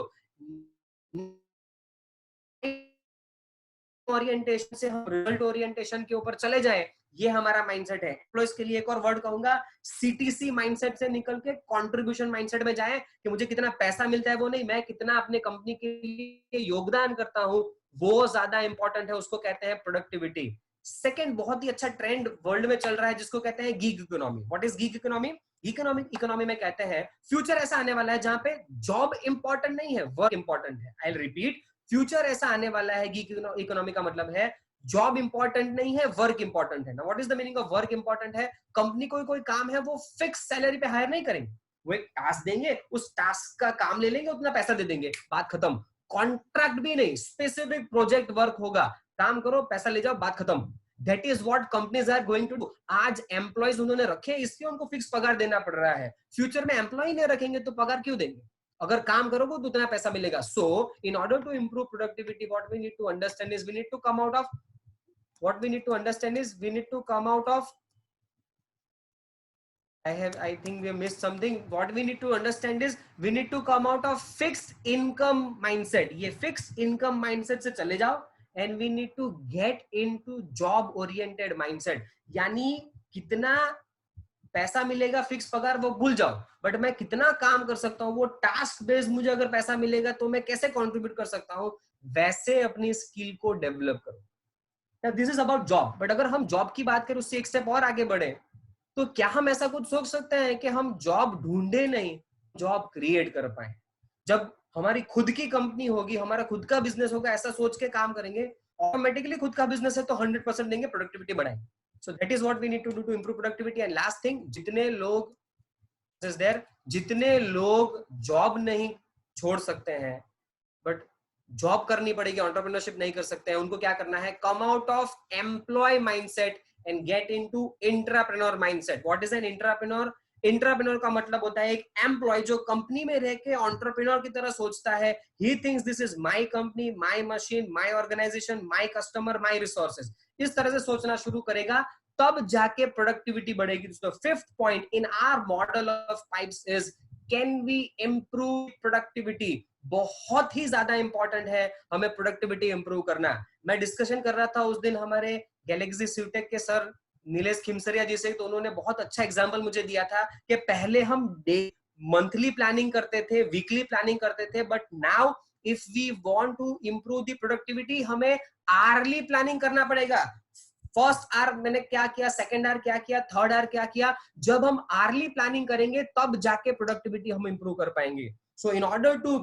ओरिएंटेशन से हम रिजल्ट ओरिएंटेशन के ऊपर चले जाएं, ये हमारा माइंडसेट है. एम्प्लॉयज के लिए एक और वर्ड कहूंगा, सीटीसी माइंडसेट से निकल के कंट्रीब्यूशन माइंडसेट में जाएं कि मुझे कितना पैसा मिलता है वो नहीं, मैं कितना अपने कंपनी के लिए योगदान करता हूं, वो ज्यादा इंपॉर्टेंट है. उसको कहते हैं प्रोडक्टिविटी. सेकंड बहुत ही अच्छा ट्रेंड वर्ल्ड में चल रहा है जिसको कहते हैं gig economy. What is gig economy? Economy में कहते हैं फ्यूचर ऐसा आने वाला है जहां पे जॉब इंपॉर्टेंट नहीं है, वर्क इंपॉर्टेंट है. आई विल रिपीट, फ्यूचर ऐसा आने वाला है, गीग इकोनॉमी का मतलब है जॉब इंपॉर्टेंट नहीं है, वर्क इंपॉर्टेंट है. ना what is the meaning of work important है? कंपनी कोई काम है वो फिक्स सैलरी पे हायर नहीं करेंगे, वो एक टास्क देंगे, उस टास्क का काम ले लेंगे, उतना पैसा दे देंगे, बात खत्म। कॉन्ट्रैक्ट भी नहीं, स्पेसिफिक प्रोजेक्ट वर्क होगा, काम करो, पैसा ले जाओ, बात खत्म। That is what companies are going to do. आज एम्प्लॉयज उन्होंने रखे, इसलिए उनको फिक्स पगार देना पड़ रहा है। फ्यूचर में एम्प्लॉय नहीं रखेंगे तो पगार क्यों देंगे? अगर काम करोगे तो उतना पैसा मिलेगा। So in order to improve productivity, what we need to understand is we need to come out of I think we missed something. What we need to understand is we need to come out of fixed income mindset. ये fixed income mindset से चले जाओ and we need to get into job oriented mindset. यानी कितना पैसा मिलेगा fix पगार वो भूल जाओ, बट मैं कितना काम कर सकता हूँ, वो टास्क बेस्ड मुझे अगर पैसा मिलेगा तो मैं कैसे कंट्रीब्यूट कर सकता हूँ, वैसे अपनी स्किल को डेवलप करो। This is about job. But अगर हम जॉब की बात करें, उससे एक स्टेप और आगे बढ़े, तो क्या हम ऐसा कुछ सोच सकते हैं कि हम जॉब ढूंढे नहीं, जॉब क्रिएट कर पाए? जब हमारी खुद की कंपनी होगी, हमारा खुद का बिजनेस होगा, ऐसा सोच के काम करेंगे, ऑटोमेटिकली खुद का बिजनेस है तो 100% देंगे, प्रोडक्टिविटी बढ़ाएंगे। So that is what we need to do to improve productivity. And last thing, जितने लोग जॉब नहीं छोड़ सकते हैं, बट जॉब करनी पड़ेगी, एंटरप्रेन्योरशिप नहीं कर सकते हैं, उनको क्या करना है? Come out of employ mindset and get into intrapreneur mindset. What is an intrapreneur? Intrapreneur का मतलब होता है एक एम्प्लॉय जो कंपनी में रह के एंटरप्रेन्योर की तरह सोचता है। He thinks this is my company, my machine, my organisation, my customer, my resources. इस तरह से सोचना शुरू करेगा, तब जाके प्रोडक्टिविटी बढ़ेगी। तो fifth point in our model of pipes is can we improve productivity. बहुत ही ज्यादा इंपॉर्टेंट है हमें प्रोडक्टिविटी इंप्रूव करना। मैं डिस्कशन कर रहा था उस दिन हमारे गैलेक्सी सीटेक के सर नीलेश खिमसरिया जी से, तो उन्होंने बहुत अच्छा एग्जांपल मुझे दिया था कि पहले हम मंथली प्लानिंग करते थे, वीकली प्लानिंग करते थे, but now if we want to improve the productivity, हमें आर्ली प्लानिंग करना पड़ेगा। फर्स्ट आर मैंने क्या किया, सेकंड आर क्या किया, थर्ड आर क्या किया। जब हम आर्ली प्लानिंग करेंगे तब जाके प्रोडक्टिविटी हम इंप्रूव कर पाएंगे। So in order to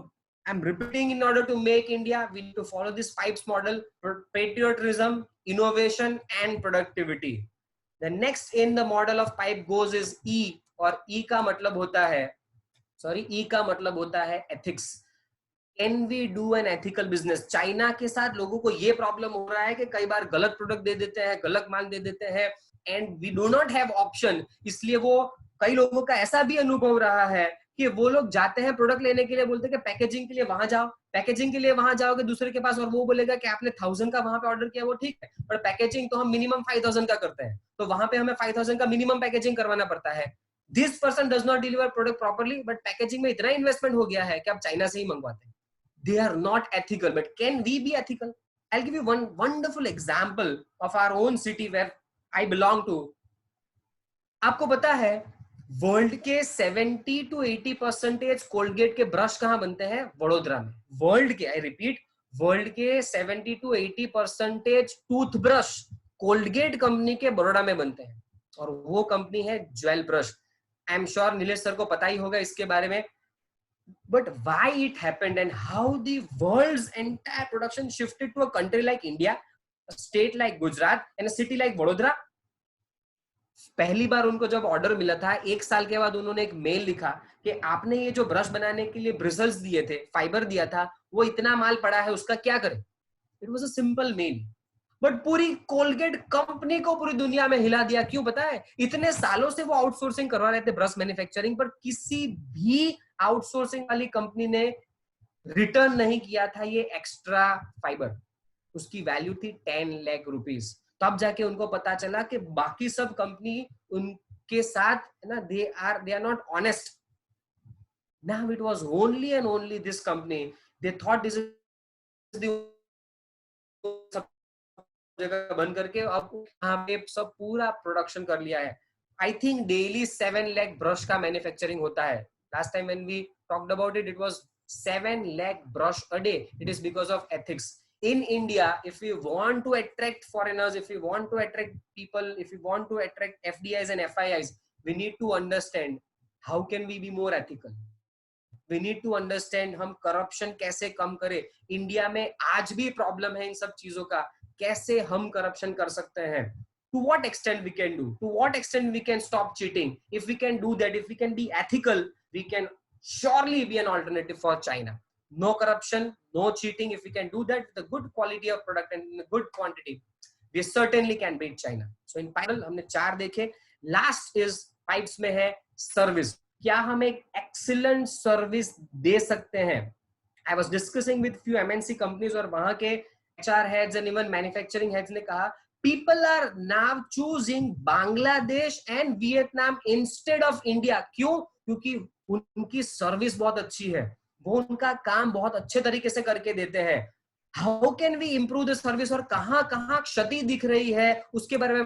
I'm repeating, in order to make India, we need to follow this pipes model: patriotism, innovation, and productivity. The next in the model of pipe goes is E, और E का मतलब होता है, E का मतलब होता है ethics. Can we do an ethical business? China के साथ लोगों को ये प्रॉब्लम हो रहा है कि कई बार गलत प्रोडक्ट दे देते हैं, गलत माल दे देते हैं, and we do not have option. इसलिए वो कई लोगों का ऐसा भी अनुभव रहा है कि वो लोग जाते हैं प्रोडक्ट लेने के लिए, बोलते हैं कि पैकेजिंग के लिए वहां जाओ, पैकेजिंग के लिए वहां जाओगे दूसरे के पास, और वो बोलेगा कि आपने 1000 का वहां पे ऑर्डर किया, वो ठीक है, पर पैकेजिंग तो हम मिनिमम 5000 का करते हैं, तो वहां पे हमें 5000 का मिनिमम पैकेजिंग करवाना पड़ता है। This person does not deliver product properly, but packaging में इतना इन्वेस्टमेंट हो गया है कि आप चाइना से ही मंगवाते हैं। They are not ethical, but can we be ethical? I'll give you one wonderful example of our own city where I belong to. आपको पता है वर्ल्ड के 70 to 80% कोलगेट के ब्रश कहां बनते हैं? वडोदरा में। वर्ल्ड के, आई रिपीट, वर्ल्ड के 70 to 80% टूथब्रश कोलगेट कंपनी के बड़ोड़ा में बनते हैं, और वो कंपनी है jewel brush. I am sure Nilesh sir को पता ही होगा इसके बारे में। But why it happened and how the world's entire production shifted to a country like India, a state like Gujarat and a city like Vadodara? पहली बार उनको जब order मिला था, 1 साल के बाद उन्होंने एक मेल लिखा कि आपने ये जो ब्रश बनाने के लिए ब्रिजल्स दिए थे, फाइबर दिया था, वो इतना माल पड़ा है, उसका क्या करें? It was a simple mail. But पूरी कोलगेट कंपनी को पूरी दुनिया में हिला दिया। क्यों पता है? इतने सालों से वो आउटसोर्सिंग करवा रहे थे ब्रश मैन्युफैक्चरिंग, पर किसी भी आउटसोर्सिंग वाली कंपनी ने रिटर्न नहीं किया था ये एक्स्ट्रा फाइबर। उसकी वैल्यू थी 10 लाख रुपीस। तब जाके उनको पता चला कि बाकी सब कंपनी उनके साथ ना, they are not honest. Now it was only and only this company, they thought this is the जगह बंद करके अब यहाँ पे सब पूरा प्रोडक्शन कर लिया है। I think daily 7 lakh brush का मैन्युफैक्चरिंग होता है। Last time when we talked about it, it was 7 lakh brush a day. It is because of ethics. In India, if we want to attract foreigners, if we want to attract people, if we want to attract FDIs and FIIs, we need to understand how can we be more ethical. We need to understand हम corruption कैसे कम करें। India में आज भी problem है इन सब चीजों का, कैसे हम करप्शन कर सकते हैं। To what extent we can do? To what extent we can stop cheating? If we can do that, if we can be ethical, we can surely be an alternative for China. No corruption, no cheating. If we can do that with a good quality of product and in a good quantity, we certainly can beat China. So in parallel हमने 4 देखे. Last is pipes में है service. क्या हम एक excellent service दे सकते हैं? I was discussing with few MNC companies और वहां के HR heads and even manufacturing heads ने कहा people are now choosing Bangladesh and Vietnam instead of India. क्यों? क्योंकि उनकी सर्विस बहुत अच्छी है, वो उनका काम बहुत अच्छे तरीके से करके देते हैं. How can we improve the service और कहां कहां क्षति दिख रही है उसके बारे में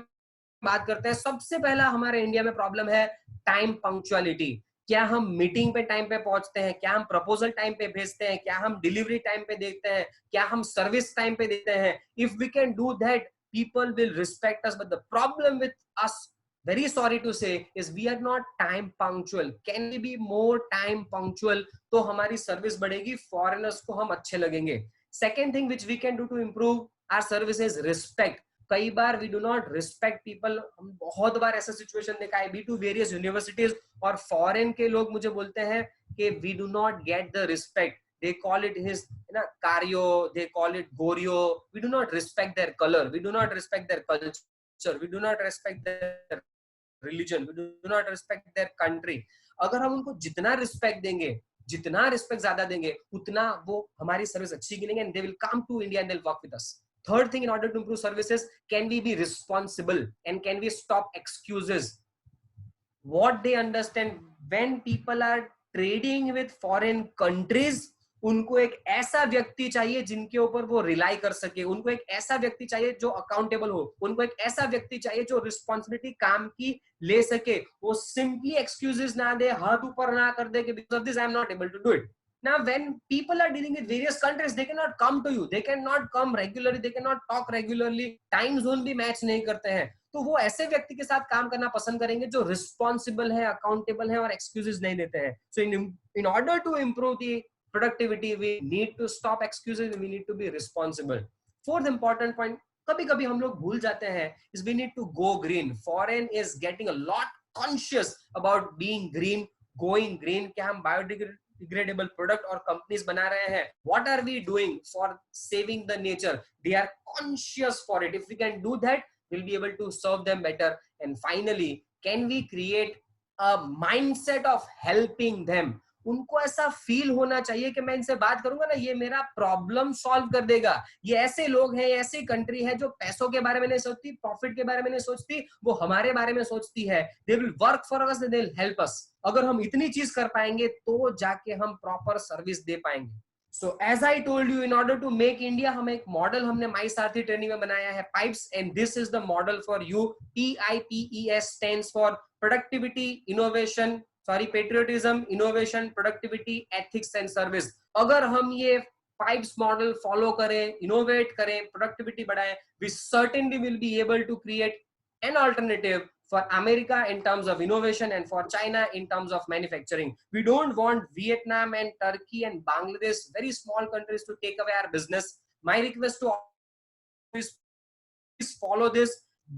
बात करते हैं. सबसे पहला हमारे इंडिया में प्रॉब्लम है टाइम पंक्चुअलिटी. क्या हम मीटिंग पे टाइम पे पहुंचते हैं? क्या हम प्रपोजल टाइम पे भेजते हैं? क्या हम डिलीवरी टाइम पे देखते हैं? क्या हम सर्विस टाइम पे देते हैं? If we can do that, people will respect us. But the problem with us, very sorry to say, is we are not time punctual. Can we be more time punctual? तो हमारी service बढ़ेगी, foreigners को हम अच्छे लगेंगे. Second thing which we can do to improve our service is respect. कई बार we do not respect people. हम बहुत बार ऐसा सिचुएशन देखा है. We to various universities और फॉरेन के लोग मुझे बोलते हैं कि we do not get the respect. They call it his Karyo, they call it Goryo. We do not respect their color, we do not respect their culture, we do not respect their religion, we do not respect their country. अगर हम उनको जितना respect देंगे, जितना respect ज्यादा देंगे, उतना वो हमारी सर्विस अच्छी गिनेंगे and they will come to India and they'll work with us. Third thing in order to improve services, can we be responsible and can we stop excuses? What they understand, when people are trading with foreign countries, उनको एक ऐसा व्यक्ति चाहिए जिनके ऊपर वो rely कर सके. उनको एक ऐसा व्यक्ति चाहिए जो अकाउंटेबल हो. उनको एक ऐसा व्यक्ति चाहिए जो रिस्पॉन्सिबिलिटी काम की ले सके. वो सिंपली एक्सक्यूजेस ना दे, हाथ ऊपर ना कर दे कि because of this I am not able to do it. Now when people are dealing with various countries, they cannot come to you, they cannot come regularly, they cannot talk regularly, time zone भी match नहीं करते हैं. तो वो ऐसे व्यक्ति के साथ काम करना पसंद करेंगे जो रिस्पॉन्सिबल है, अकाउंटेबल है और एक्सक्यूजेस नहीं देते हैं. So in order to improve the productivity, we need to stop excuses, we need to be responsible. Fourth important point, कभी-कभी हम लोग भूल जाते हैं, is we need to go green. Foreign is getting a lot conscious about being green, going green. क्या हम biodegradable product और companies बना रहे हैं? What are we doing for saving the nature? They are conscious for it. If we can do that, we'll be able to serve them better. And finally, can we create a mindset of helping them? उनको ऐसा feel होना चाहिए कि मैं इनसे बात करूंगा ना, ये मेरा प्रॉब्लम सॉल्व कर देगा. ये ऐसे लोग हैं, ऐसी कंट्री है जो पैसों के बारे में नहीं सोचती, प्रॉफिट के बारे में नहीं सोचती, वो हमारे बारे में सोचती है. They will work for us, they will help us. अगर हम इतनी चीज कर पाएंगे तो जाके हम प्रॉपर सर्विस दे पाएंगे. So as I told you, in order to make India, हम एक मॉडल हमने माई सारथी ट्रेनिंग में बनाया है, pipes, and this is the model for you. PIPES stands for productivity, innovation, patriotism, innovation, productivity, ethics and service. अगर हम ये pipes model follow करें, इनोवेट करें, प्रोडक्टिविटी बढ़ाएं, we certainly will be able to create an alternative for America in terms of innovation and for China in terms of manufacturing. We don't want Vietnam and Turkey and Bangladesh, very small countries, to take away our business. My request to all is please follow this.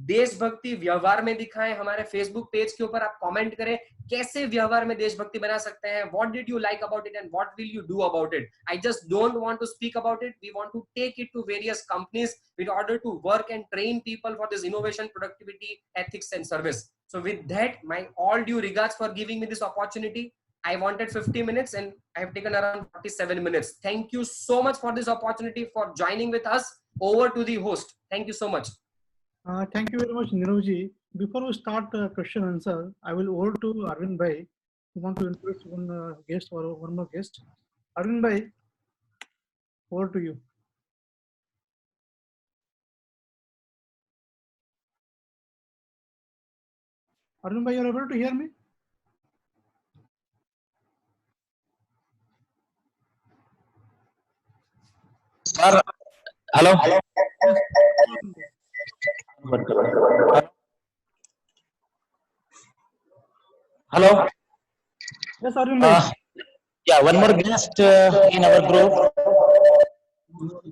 देशभक्ति व्यवहार में दिखाएं. हमारे Facebook page के ऊपर आप comment करें कैसे व्यवहार में देशभक्ति बना सकते हैं. What did you like about it and what will you do about it? I just don't want to speak about it. We want to take it to various companies in order to work and train people for this innovation, productivity, ethics and service. So with that, my all due regards for giving me this opportunity. I wanted 50 minutes and I have taken around 47 minutes. Thank you so much for this opportunity, for joining with us. Over to the host. Thank you so much. Thank you very much, Nirav. Before we start question answer, I will over to Arvind Bhai. We want to introduce one guest or one more guest. Arvind Bhai, over to you. Arvind Bhai, you are able to hear me? Sir, hello. Hello. Yes, Arvind Bhai. Yeah, one more guest in our group.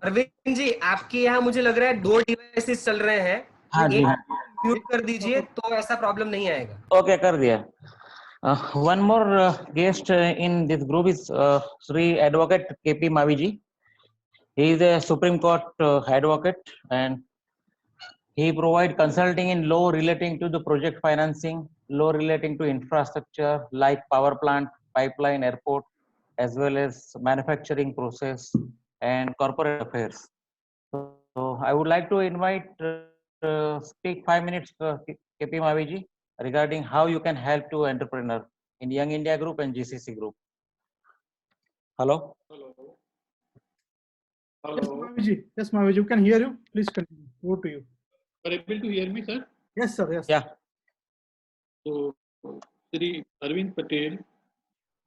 Arvind ji, आपके यहाँ मुझे लग रहा है 2 devices चल रहे हैं. हाँ जी. म्यूट कर दीजिए तो ऐसा प्रॉब्लम नहीं आएगा. ओके, कर दिया. One more guest in this group is Sri Advocate KP Maviji. He is a Supreme Court advocate, and he provides consulting in law relating to the project financing, law relating to infrastructure like power plant, pipeline, airport, as well as manufacturing process and corporate affairs. So I would like to invite speak 5 minutes KP Maviji regarding how you can help to entrepreneur in Young India Group and GCC Group. Hello. Hello. Yes, Hello. Mahavaji. Yes, Mahavaji. You can hear you. Please continue. Over to you. Are you able to hear me, sir? Yes, sir. Yes. Yeah. So, Sri Arvind Patel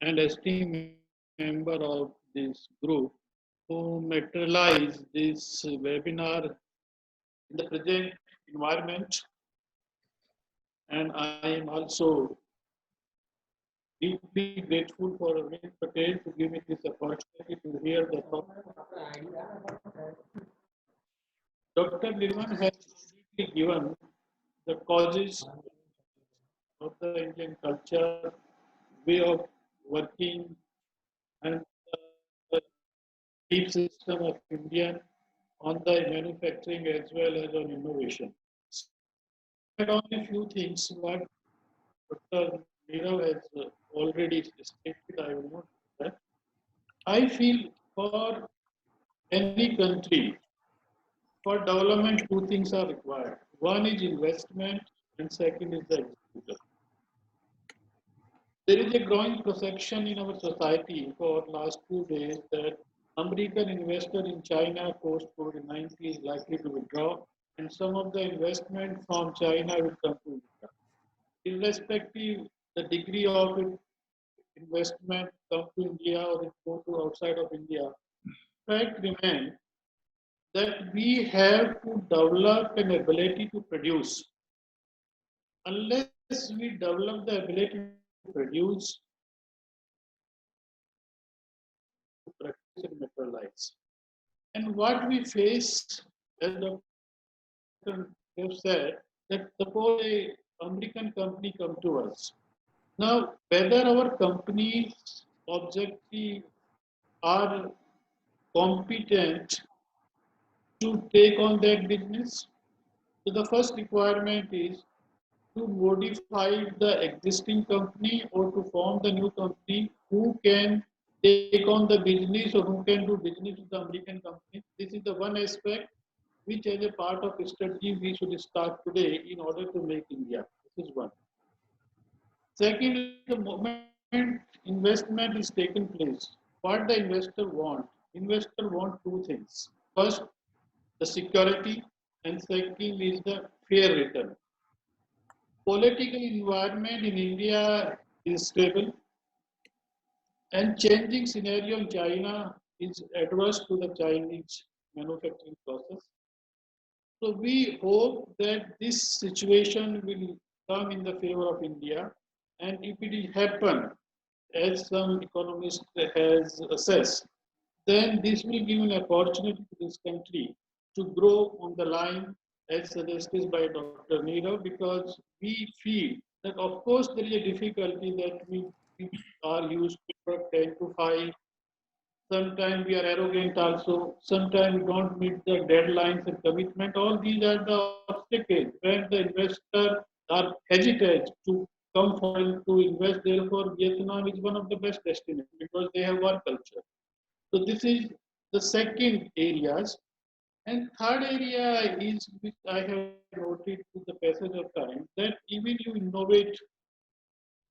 and esteemed member of this group who materialize this webinar in the present environment, and I am also deeply grateful for Arvind Patel to give me this opportunity to hear the talk. Dr. Nirman has completely given the causes of the Indian culture, way of working, and the deep system of Indian on the manufacturing as well as on innovation. But only a few things what Dr. Nirav has already stated, I will not do that. I feel for any country, for development, two things are required. One is investment, and second is the executor. There is a growing perception in our society for last 2 days that American investor in China post COVID-19 is likely to withdraw, and some of the investment from China will come to India. Irrespective the degree of investment come to India or it go to outside of India, fact remains that we have to develop an ability to produce. Unless we develop the ability to produce, practice and materialize. And what we face, as Dr. Dev said, that suppose a American company come to us. Now, whether our company's objective are competent to take on that business. So the first requirement is to modify the existing company or to form the new company who can take on the business or who can do business with the American company. This is the one aspect which as a part of strategy we should start today in order to make India. This is one. Second, the moment investment is taken place, what the investor want? Investor want two things. First, the security, and second is the fair return. Political environment in India is stable, and changing scenario in China is adverse to the Chinese manufacturing process. So we hope that this situation will come in the favor of India, and if it happen, as some economists has assessed, then this will give an opportunity to this country to grow on the line as suggested by Dr. Nirav, because we feel that of course there is a difficulty that we are used to work 10 to 5. Sometimes we are arrogant also. Sometimes we don't meet the deadlines and commitment. All these are the obstacles when the investor are hesitant to come foreign to invest. Therefore, Vietnam is one of the best destinations because they have work culture. So this is the second areas. And third area is which I have noted with the passage of time that even you innovate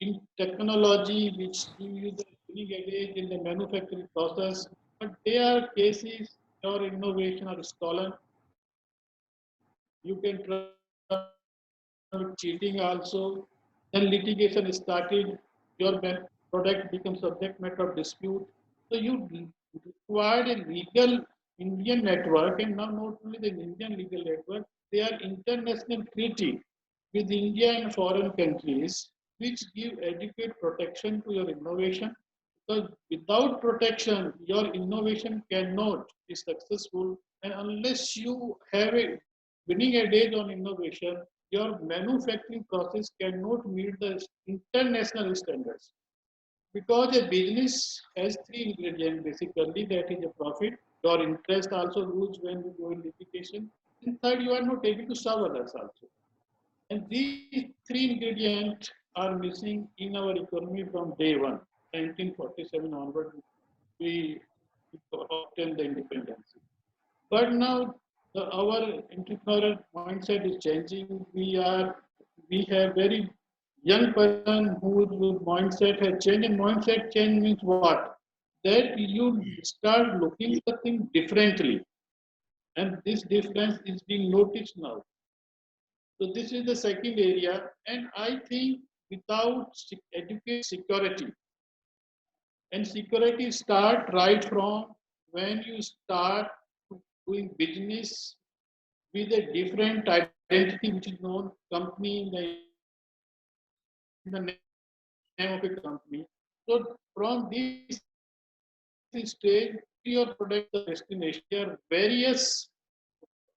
in technology which give you the leading edge in the manufacturing process, but there are cases your innovation are stolen. You can try with cheating also. Then litigation is started. Your product becomes subject matter of dispute. So you required a legal Indian network, and now not only the Indian legal network, they are international treaty with India and foreign countries, which give adequate protection to your innovation. Because without protection, your innovation cannot be successful. And unless you have a winning edge on innovation, your manufacturing process cannot meet the international standards. Because a business has three ingredients basically, that is a profit, your interest also lose when you go in litigation, and third, you are not able to serve others also. And these three ingredients are missing in our economy from day one, 1947 onward, we obtained the independence. But now our entrepreneurial mindset is changing. We have very young person whose mindset has changed. And mindset change means what? That you start looking at things differently, and this difference is being noticed now. So this is the second area, and I think without education security, and security start right from when you start doing business with a different identity which is known company in the name of a company. So from this stage, your product destination, there are various,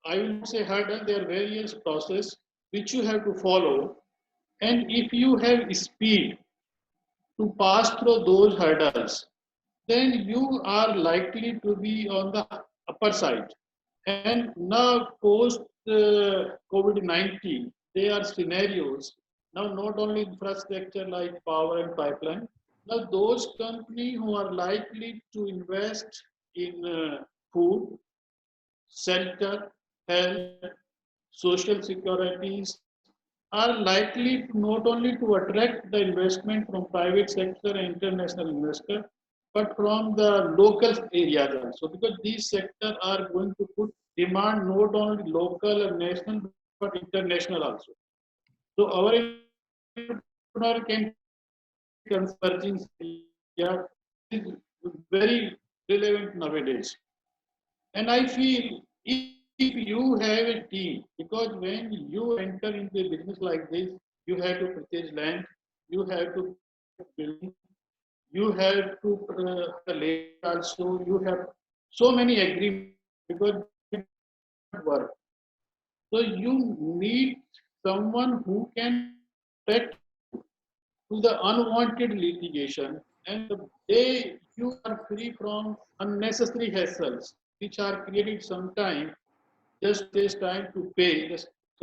I will not say hurdle, there are various process which you have to follow. And if you have speed to pass through those hurdles, then you are likely to be on the upper side. And now, post COVID-19, there are scenarios. Now, not only infrastructure like power and pipeline, now those companies who are likely to invest in food, shelter, health, social securities are likely to not only to attract the investment from private sector and international investor, but from the local areas also, because these sectors are going to put demand not only local and national, but international also. So our entrepreneur can converging area is very relevant nowadays. And I feel if you have a team, because when you enter into a business like this, you have to purchase land, you have to build, you have to labor also, you have so many agreements because it work. So you need someone who can protect to the unwanted litigation, and the day you are free from unnecessary hassles which are created sometime just takes time to pay the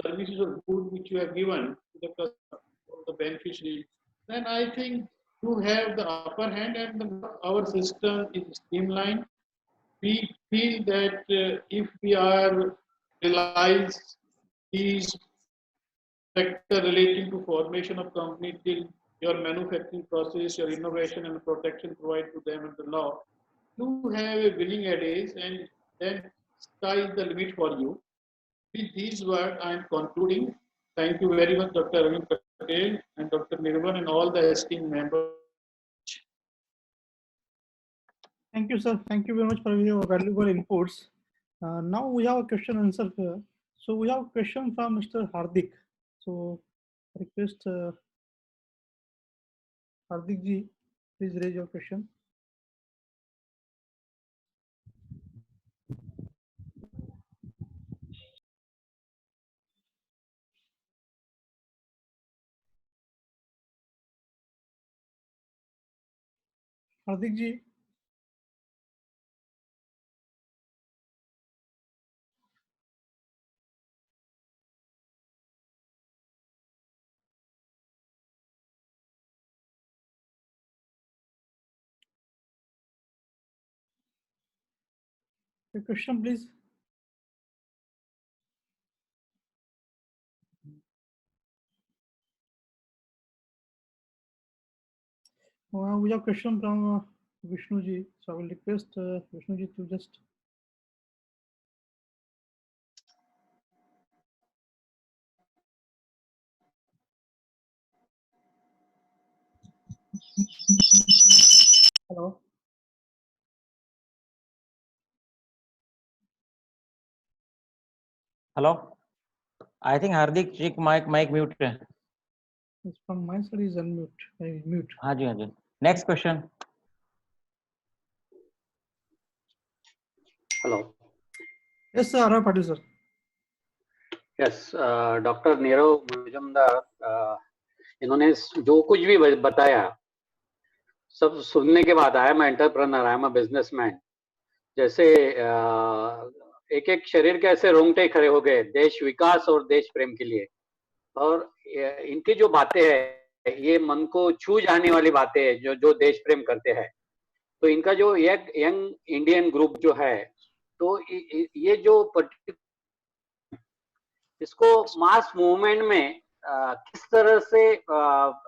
services or good which you have given to the customer or the beneficiary, then I think you have the upper hand, and our system is streamlined. We feel that if we are realize these sector relating to formation of company till your manufacturing process, your innovation and protection provided to them under law, you have a winning adage, and then sky is the limit for you. With these words, I am concluding. Thank you very much, Dr. Arvind Patel and Dr. Nirvan and all the esteemed members. Thank you, sir. Thank you very much for your valuable inputs. Now we have a question and answer. So we have a question from Mr. Hardik. So request Hardik ji, please raise your question. Hardik ji. Your question, please. We have a question from Vishnu ji. So I will request Vishnu ji to just. Hello. Hello. I think Hardik ji mic mute. It's from my side is unmute. I mute. हाँ जी. Next question. Hello. Yes, sir. R. Patil, sir. Yes, doctor Nirav Majumdar, इन्होंने जो कुछ भी बताया सब सुनने के बाद, I am entrepreneur, I am a businessman, जैसे एक एक शरीर के ऐसे रोंगटे खड़े हो गए देश विकास और देश प्रेम के लिए। और इनकी जो बातें हैं ये मन को छू जाने वाली बातें हैं, जो जो देश प्रेम करते हैं। तो इनका जो यंग इंडियन ग्रुप जो है, तो ये जो इसको मास मूवमेंट में किस तरह से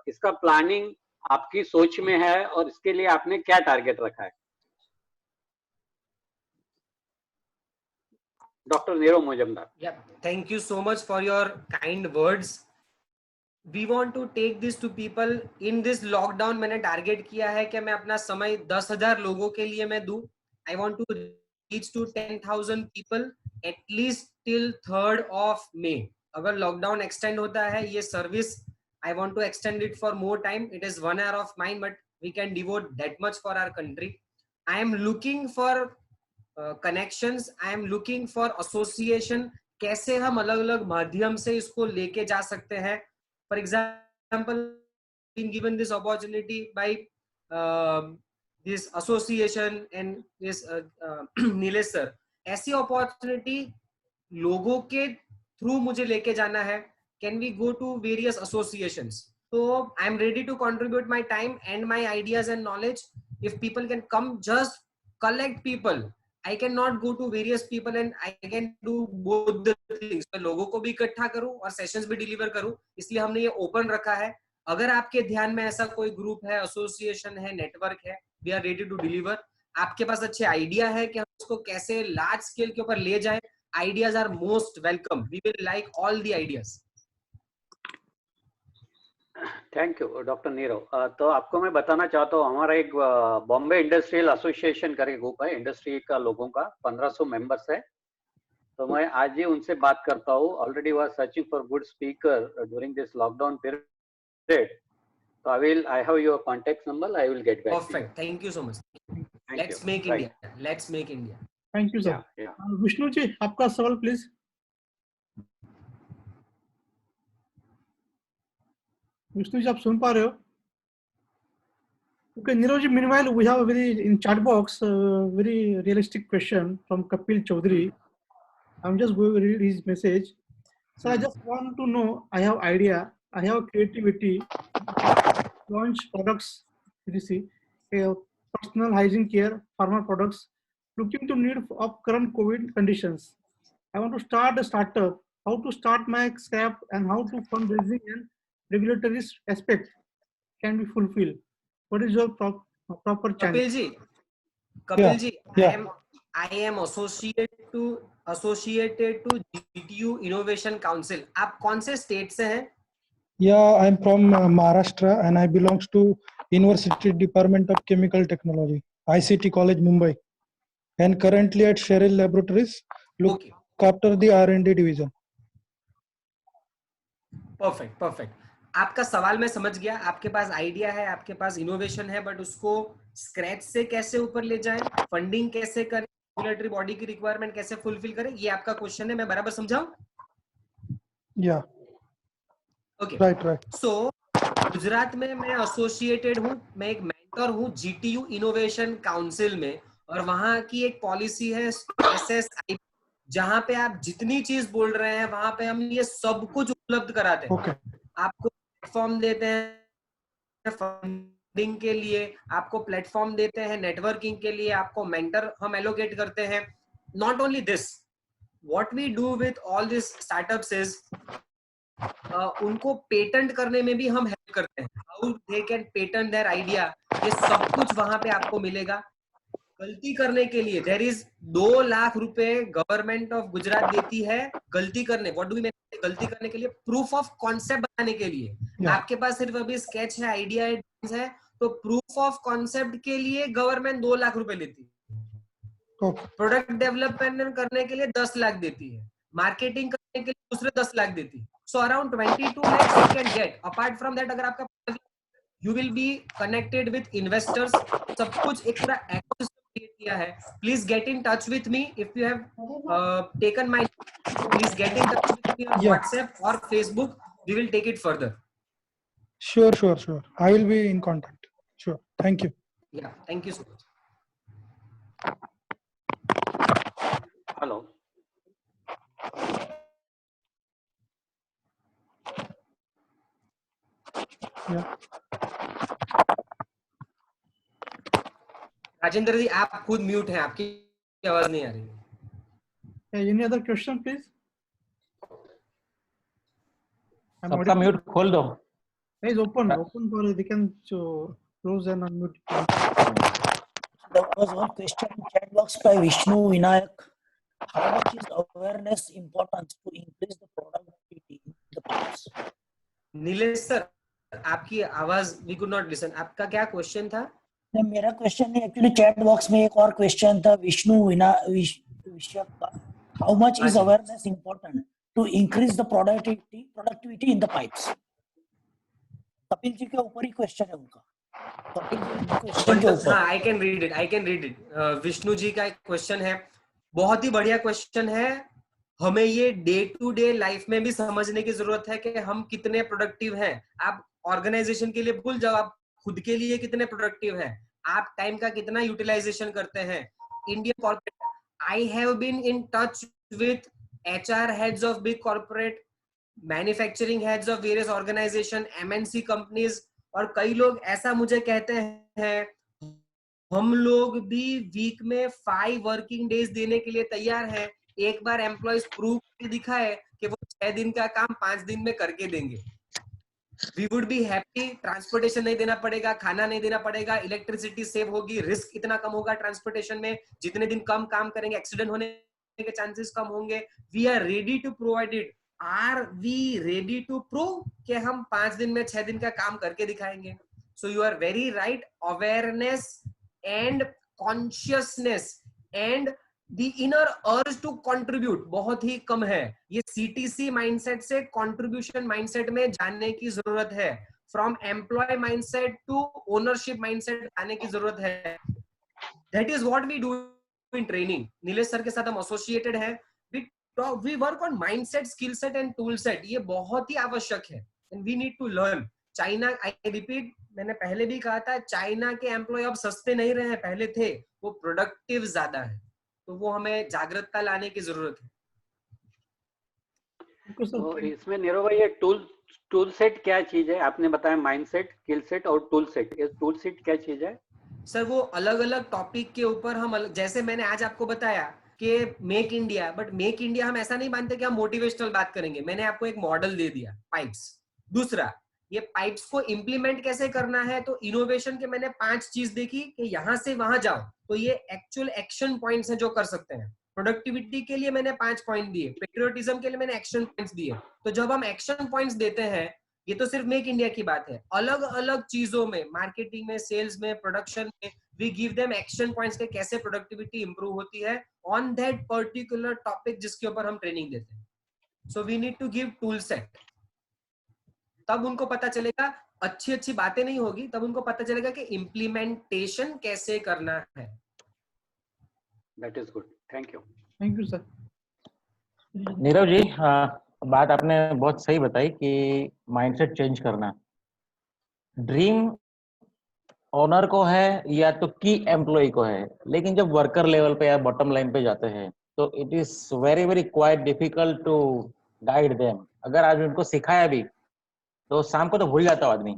इसका प्लानिंग आपकी सोच में है और इसके लिए आपने क्या टारगेट रखा है? Doctor Nirav Majumdar. Yeah, thank you so much for your kind words. We want to take this to people in this lockdown. मैंने टारगेट किया है कि मैं अपना समय 10,000 लोगों के लिए मैं दूं. I want to reach to 10,000 people at least till 3rd of May. अगर लॉकडाउन एक्सटेंड होता है ये service, I want to extend it for more time. It is 1 hour of mine, but we can devote that much for our country. I am looking for connections. I am looking for association. कैसे हम अलग अलग माध्यम से इसको लेके जा सकते हैं. For example, being given this opportunity by this association and this Nilesh sir. ऐसी opportunity लोगों के थ्रू मुझे लेके जाना है. Can we go to various associations? So I am ready to contribute my time and my ideas and knowledge. If people can come, just collect people. I cannot go to various people and I can do both the things. मैं लोगों को भी इकट्ठा करूं और sessions भी deliver करूं, इसलिए हमने ये ओपन रखा है. अगर आपके ध्यान में ऐसा कोई ग्रुप है, एसोसिएशन है, नेटवर्क है, we are ready to deliver. आपके पास अच्छे आइडिया है कि हम इसको कैसे लार्ज स्केल के ऊपर ले जाएं, ideas are most welcome. We will like all the ideas. Thank you doctor Nirav. तो आपको मैं बताना चाहता हूँ, हमारा एक बॉम्बे इंडस्ट्रियल एसोसिएशन करके ग्रुप है, इंडस्ट्री का लोगों का 1500 मेंबर्स है। तो मैं आज ही उनसे बात करता हूँ। Already was searching for good speaker during this lockdown period. तो I have your contact number, I will get back. Perfect. Thank you so much. Let's make India. Let's make India. Thank you sir. Vishnu ji, आपका सवाल please. Vishnu ji, आप सुन पा रहे हो? Okay, Nirav ji, meanwhile, we have a in chat box, very realistic question from Kapil Chaudhary. I'm just going to read his message. So I just want to know, I have idea, I have creativity, launch products, personal hygiene care, pharma products, looking to need of current COVID conditions. I want to start a startup, how to start my scrap and how to fundraising and regulatory aspect can be fulfilled. What is your proper channel? Kapil ji, I am associated to GTU Innovation Council. आप कौन से state से हैं? Yeah, I am from Maharashtra and I belongs to University Department of Chemical Technology, ICT College, Mumbai, and currently at Cheryl Laboratories, look after the R&D division. Perfect. आपका सवाल मैं समझ गया. आपके पास आइडिया है, आपके पास इनोवेशन है, बट उसको स्क्रैच से कैसे ऊपर ले जाएं, फंडिंग कैसे करें, रेगुलेटरी बॉडी की रिक्वायरमेंट कैसे फुलफिल करें, ये आपका क्वेश्चन है. मैं बराबर समझाऊं? Yeah. Okay. Right. So Gujarat में मैं एसोसिएटेड हूँ, मैं एक मेंटर हूँ GTU इनोवेशन काउंसिल में, और वहां की एक पॉलिसी है SSI, जहां पे आप जितनी चीज बोल रहे हैं वहां पे हम ये सब कुछ उपलब्ध कराते हैं. Okay. आपको प्लेटफॉर्म देते हैं फंडिंग के लिए, आपको प्लेटफॉर्म देते हैं नेटवर्किंग के लिए, आपको मेंटर हम एलोकेट करते हैं. Not only this, what we do with all this startups is उनको पेटेंट करने में भी हम हेल्प करते हैं. How they can patent their idea, ये सब कुछ वहां पे आपको मिलेगा. गलती करने के लिए देयर इज 2 लाख रुपए गवर्नमेंट ऑफ गुजरात देती है गलती करने. व्हाट डू वी मीन गलती करने के लिए? प्रूफ ऑफ कॉन्सेप्ट बनाने के लिए. आपके पास सिर्फ अभी स्केच है, आइडिया है, तो प्रूफ ऑफ कॉन्सेप्ट के लिए गवर्नमेंट 2 लाख रुपए लेती है. प्रोडक्ट डेवलपमेंट करने के लिए 10 लाख देती है, मार्केटिंग करने के लिए दूसरे 10 लाख देती है. So around 22 lakhs you can get. Apart from that, अगर आपका you will be connected with investors. सब कुछ एक पूरा इकोसिस्टम क्रिएट किया है, please get in touch with me if you have taken my, please get in touch with me on WhatsApp और Facebook, we will take it further. Sure. I will be in contact. Sure. Thank you. Yeah, thank you so much. Hello. Yeah. Rajendra ji आप खुद mute हैं, आपकी आवाज नहीं आ रही है. Any other question, please? सबका म्यूट खोल दो. It's open for they can close and unmute. There was one question in chat box by Vishnu Vinayak. How much is awareness important to increase the productivity in the pipes? Nilesh sir, आपकी आवाज we could not listen. आपका क्या question था? मेरा question नहीं, actually chat box में एक और क्वेश्चन था विष्णु विश्व का. How much is awareness important to increase the productivity in the pipes? Kapil ji के ऊपर ही क्वेश्चन है उनका. हाँ, I can read it. Vishnu ji का एक क्वेश्चन है, बहुत ही बढ़िया क्वेश्चन है. हमें ये डे टू डे लाइफ में भी समझने की जरूरत है कि हम कितने प्रोडक्टिव हैं. आप ऑर्गेनाइजेशन के लिए भूल जाओ, आप खुद के लिए कितने प्रोडक्टिव हैं, आप टाइम का कितना यूटिलाइजेशन करते हैं. Indian corporate, I have been in touch with HR heads of big corporate, manufacturing heads of various organisation, MNC companies, और कई लोग ऐसा मुझे कहते हैं हम लोग भी वीक में 5 वर्किंग डेज देने के लिए तैयार हैं. एक बार एम्प्लॉयज प्रूव करके दिखाए कि वो 6 दिन का काम 5 दिन में करके देंगे. We would be happy. Transportation नहीं देना पड़ेगा, खाना नहीं देना पड़ेगा, इलेक्ट्रिसिटी सेव होगी, रिस्क इतना कम होगा ट्रांसपोर्टेशन में. जितने दिन कम काम करेंगे एक्सीडेंट होने के चांसेस कम होंगे. We are ready to provide it. Are we ready to prove कि हम 5 दिन में 6 दिन का काम करके दिखाएंगे? So you are very right. Awareness and consciousness and the inner urge to contribute बहुत ही कम है. ये CTC माइंडसेट से कंट्रीब्यूशन माइंडसेट में जाने की जरूरत है. From employee mindset to ownership mindset आने की जरूरत है. That is what we do in training. Nilesh sir के साथ हम एसोसिएटेड हैं. We work on mindset, skill set and tool set. ये बहुत ही आवश्यक है and we need to learn. China, I repeat, मैंने पहले भी कहा था, चाइना के एम्प्लॉय अब सस्ते नहीं रहे, पहले थे, वो प्रोडक्टिव ज्यादा है. तो वो हमें जागरूकता लाने की जरूरत है. तो इसमें नीरव भाई ये टूल सेट क्या चीज है? आपने बताया माइंडसेट, स्किल सेट और टूल सेट. ये टूल सेट क्या चीज है सर? वो अलग अलग टॉपिक के ऊपर हम जैसे मैंने आज आपको बताया कि make India, but make India हम ऐसा नहीं मानते कि हम मोटिवेशनल बात करेंगे. मैंने आपको एक मॉडल दे दिया, पाइप्स. दूसरा, ये पाइप्स को इंप्लीमेंट कैसे करना है, तो इनोवेशन के मैंने 5 चीज देखी कि यहां से वहां जाओ. तो ये एक्चुअल एक्शन पॉइंट्स हैं जो कर सकते हैं. प्रोडक्टिविटी के लिए मैंने 5 पॉइंट दिए, पेट्रियोटिज्म के लिए मैंने एक्शन पॉइंट्स दिए. तो जब हम एक्शन पॉइंट्स देते हैं, ये तो सिर्फ मेक इंडिया की बात है, अलग अलग चीजों में, मार्केटिंग में, सेल्स में, प्रोडक्शन में, we give them action points के कैसे प्रोडक्टिविटी इंप्रूव होती है ऑन दैट पर्टिकुलर टॉपिक जिसके ऊपर हम ट्रेनिंग देते हैं. So we need to give tool set. तब उनको पता चलेगा, अच्छी बातें नहीं होगी, तब उनको पता चलेगा कि इम्प्लीमेंटेशन कैसे करना है. That is good. Thank you sir. Nirav ji, बात आपने बहुत सही बताई कि माइंडसेट चेंज करना. ड्रीम ओनर को है या तो की एम्प्लॉय को है, लेकिन जब वर्कर लेवल पे या बॉटम लाइन पे जाते हैं तो it is very very quite difficult to guide them. अगर आज उनको सिखाया भी तो शाम को तो भूल जाता आदमी.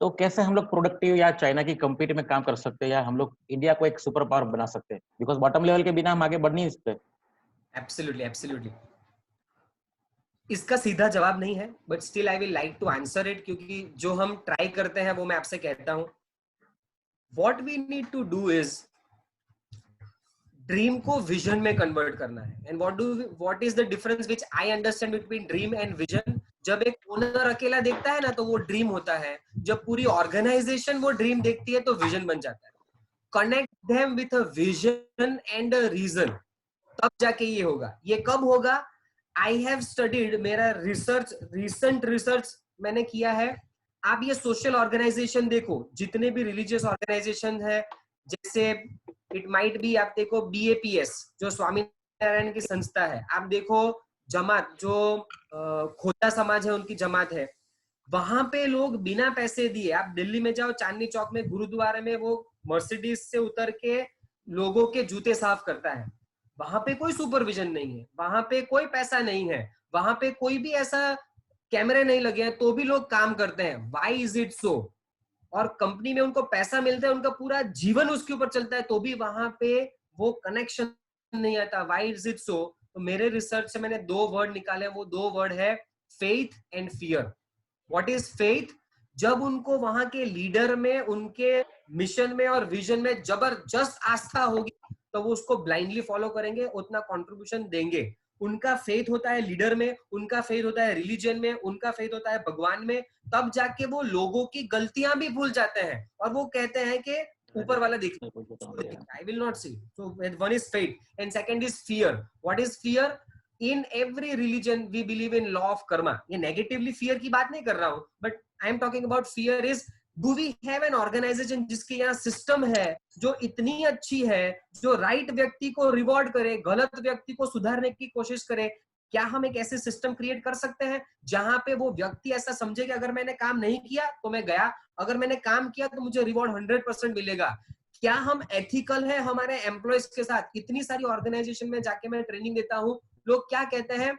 तो कैसे हम लोग प्रोडक्टिव या चाइना की कंपीट में काम कर सकते हैं, या हम लोग इंडिया को एक सुपर पावर बना सकते हैं? बिकॉज बॉटम लेवल के बिना हम आगे बढ़ नहीं सकते. एब्सोल्युटली. इसका सीधा जवाब नहीं है, but still I will like to answer it, क्योंकि जो हम ट्राई करते हैं वो मैं आपसे कहता हूं. What we need to do is dream को विजन में कन्वर्ट करना है. And what is the difference which I understand between dream and vision? जब एक ओनर अकेला देखता है ना तो वो ड्रीम होता है. जब पूरी ऑर्गेनाइजेशन वो ड्रीम देखती है तो विजन बन जाता है. Connect them with a vision and a reason, तब जाके ये होगा. ये कब होगा? आई हैव स्टडीड, मेरा रिसर्च, रिसेंट रिसर्च मैंने किया है आप ये सोशल ऑर्गेनाइजेशन देखो, जितने भी रिलीजियस ऑर्गेनाइजेशन है, जैसे इट माइट बी, आप देखो BAPS जो स्वामी नारायण की संस्था है, आप देखो जमात जो खोजा समाज है उनकी जमात है, वहां पे लोग बिना पैसे दिए, आप दिल्ली में जाओ चांदनी चौक में गुरुद्वारे में, वो मर्सिडीज से उतर के लोगों के जूते साफ करता है। वहां पे कोई सुपरविजन नहीं है, वहां पे कोई पैसा नहीं है, वहां पे कोई भी ऐसा कैमरे नहीं लगे हैं, तो भी लोग काम करते हैं। Why is it so? और कंपनी में उनको पैसा मिलता है, उनका पूरा जीवन उसके ऊपर चलता है, तो भी वहां पे वो कनेक्शन नहीं आता। Why is it so? तो मेरे रिसर्च से मैंने 2 वर्ड निकाले, वो 2 वर्ड है faith and fear. What is faith? जब उनको वहां के लीडर में, उनके मिशन में और विजन में जबरदस्त आस्था होगी, तो वो उसको ब्लाइंडली फॉलो करेंगे, उतना कंट्रीब्यूशन देंगे। उनका फेथ होता है लीडर में, उनका फेथ होता है रिलीजन में, उनका फेथ होता है भगवान में, तब जाके वो लोगों की गलतियां भी भूल जाते हैं और वो कहते हैं कि ऊपर वाला देख, I will not see. So one is faith and second is fear. What is fear? In every religion we believe in law of karma. ये negatively fear की बात नहीं कर रहा हूँ, but I am talking about fear is, do we have an organization जिसके यहाँ system है जो इतनी अच्छी है, जो राइट व्यक्ति को रिवॉर्ड करे, गलत व्यक्ति को सुधारने की कोशिश करे? क्या हम एक ऐसे सिस्टम क्रिएट कर सकते हैं जहां पे वो व्यक्ति ऐसा समझे कि अगर मैंने काम नहीं किया तो मैं गया, अगर मैंने काम किया तो मुझे रिवॉर्ड 100% मिलेगा? क्या हम एथिकल है हमारे एम्प्लॉयज के साथ? इतनी सारी ऑर्गेनाइजेशन में जाके मैं ट्रेनिंग देता हूँ, लोग क्या कहते हैं,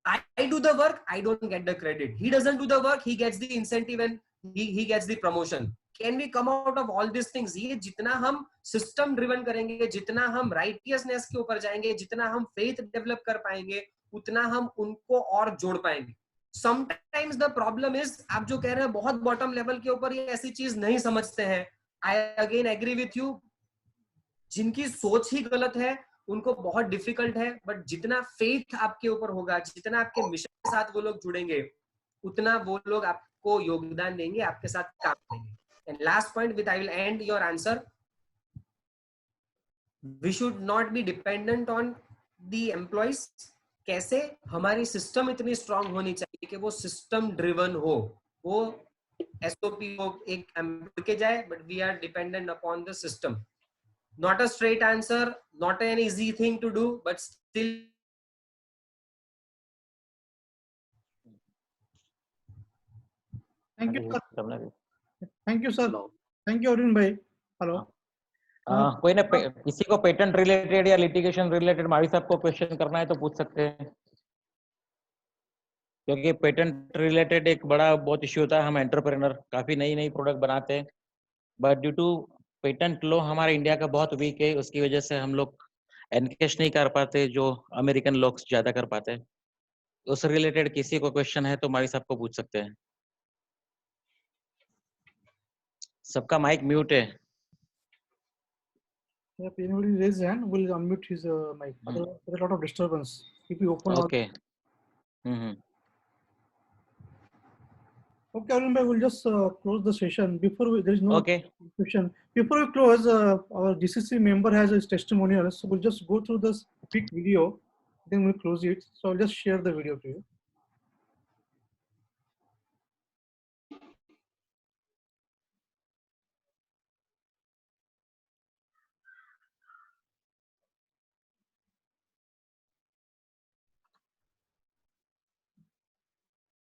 I do the work, I don't get the credit. He doesn't do the work, he gets the incentive and he gets the promotion. Can we come out of all these things? ये जितना हम system driven करेंगे, जितना हम righteousness के ऊपर जाएंगे, जितना हम फेथ डेवलप कर पाएंगे, उतना हम उनको और जोड़ पाएंगे। Sometimes the problem is, आप जो कह रहे हैं बहुत बॉटम लेवल के ऊपर ये ऐसी चीज नहीं समझते हैं। I again agree with you, जिनकी सोच ही गलत है उनको बहुत डिफिकल्ट है, बट जितना फेथ आपके ऊपर होगा, जितना आपके मिशन के साथ वो लोग जुड़ेंगे, उतना वो लोग आपको योगदान देंगे, आपके साथ काम करेंगे। And last point with I will end your answer, we should not be dependent on the employees. कैसे? हमारी सिस्टम इतनी स्ट्रांग होनी चाहिए कि वो सिस्टम ड्रिवन हो, वो SOP हो, एक एम्प्लॉय के जाए, but we are dependent upon the system. Not a straight answer, not an easy thing to do, but still. Thank you, sir. Thank you, sir. Thank you, Arvind bhai. Hello. कोई ना किसी को patent related या litigation related Mavi साहब को question करना है तो पूछ सकते हैं, क्योंकि पेटेंट रिलेटेड एक बड़ा बहुत इश्यू होता है। हम एंटरप्रेन्योर काफी नई नई प्रोडक्ट बनाते हैं, but due to patent law हमारे इंडिया का बहुत वीक है, उसकी वजह से हम लोग एनकेश नहीं कर पाते जो अमेरिकन लोग ज्यादा कर पाते हैं। उस रिलेटेड किसी को क्वेश्चन है तो मावी साहब को पूछ सकते हैं। सबका माइक म्यूट है। If anybody raise his hand, we'll unmute his mic. Otherwise, there's a lot of disturbance. If you open. Okay. Okay, Arvind bhai, we'll just close the session. Before we, there is no question. Before we close, our GCC member has his testimonial, so we'll just go through this quick video, then we'll close it. So I'll just share the video to you.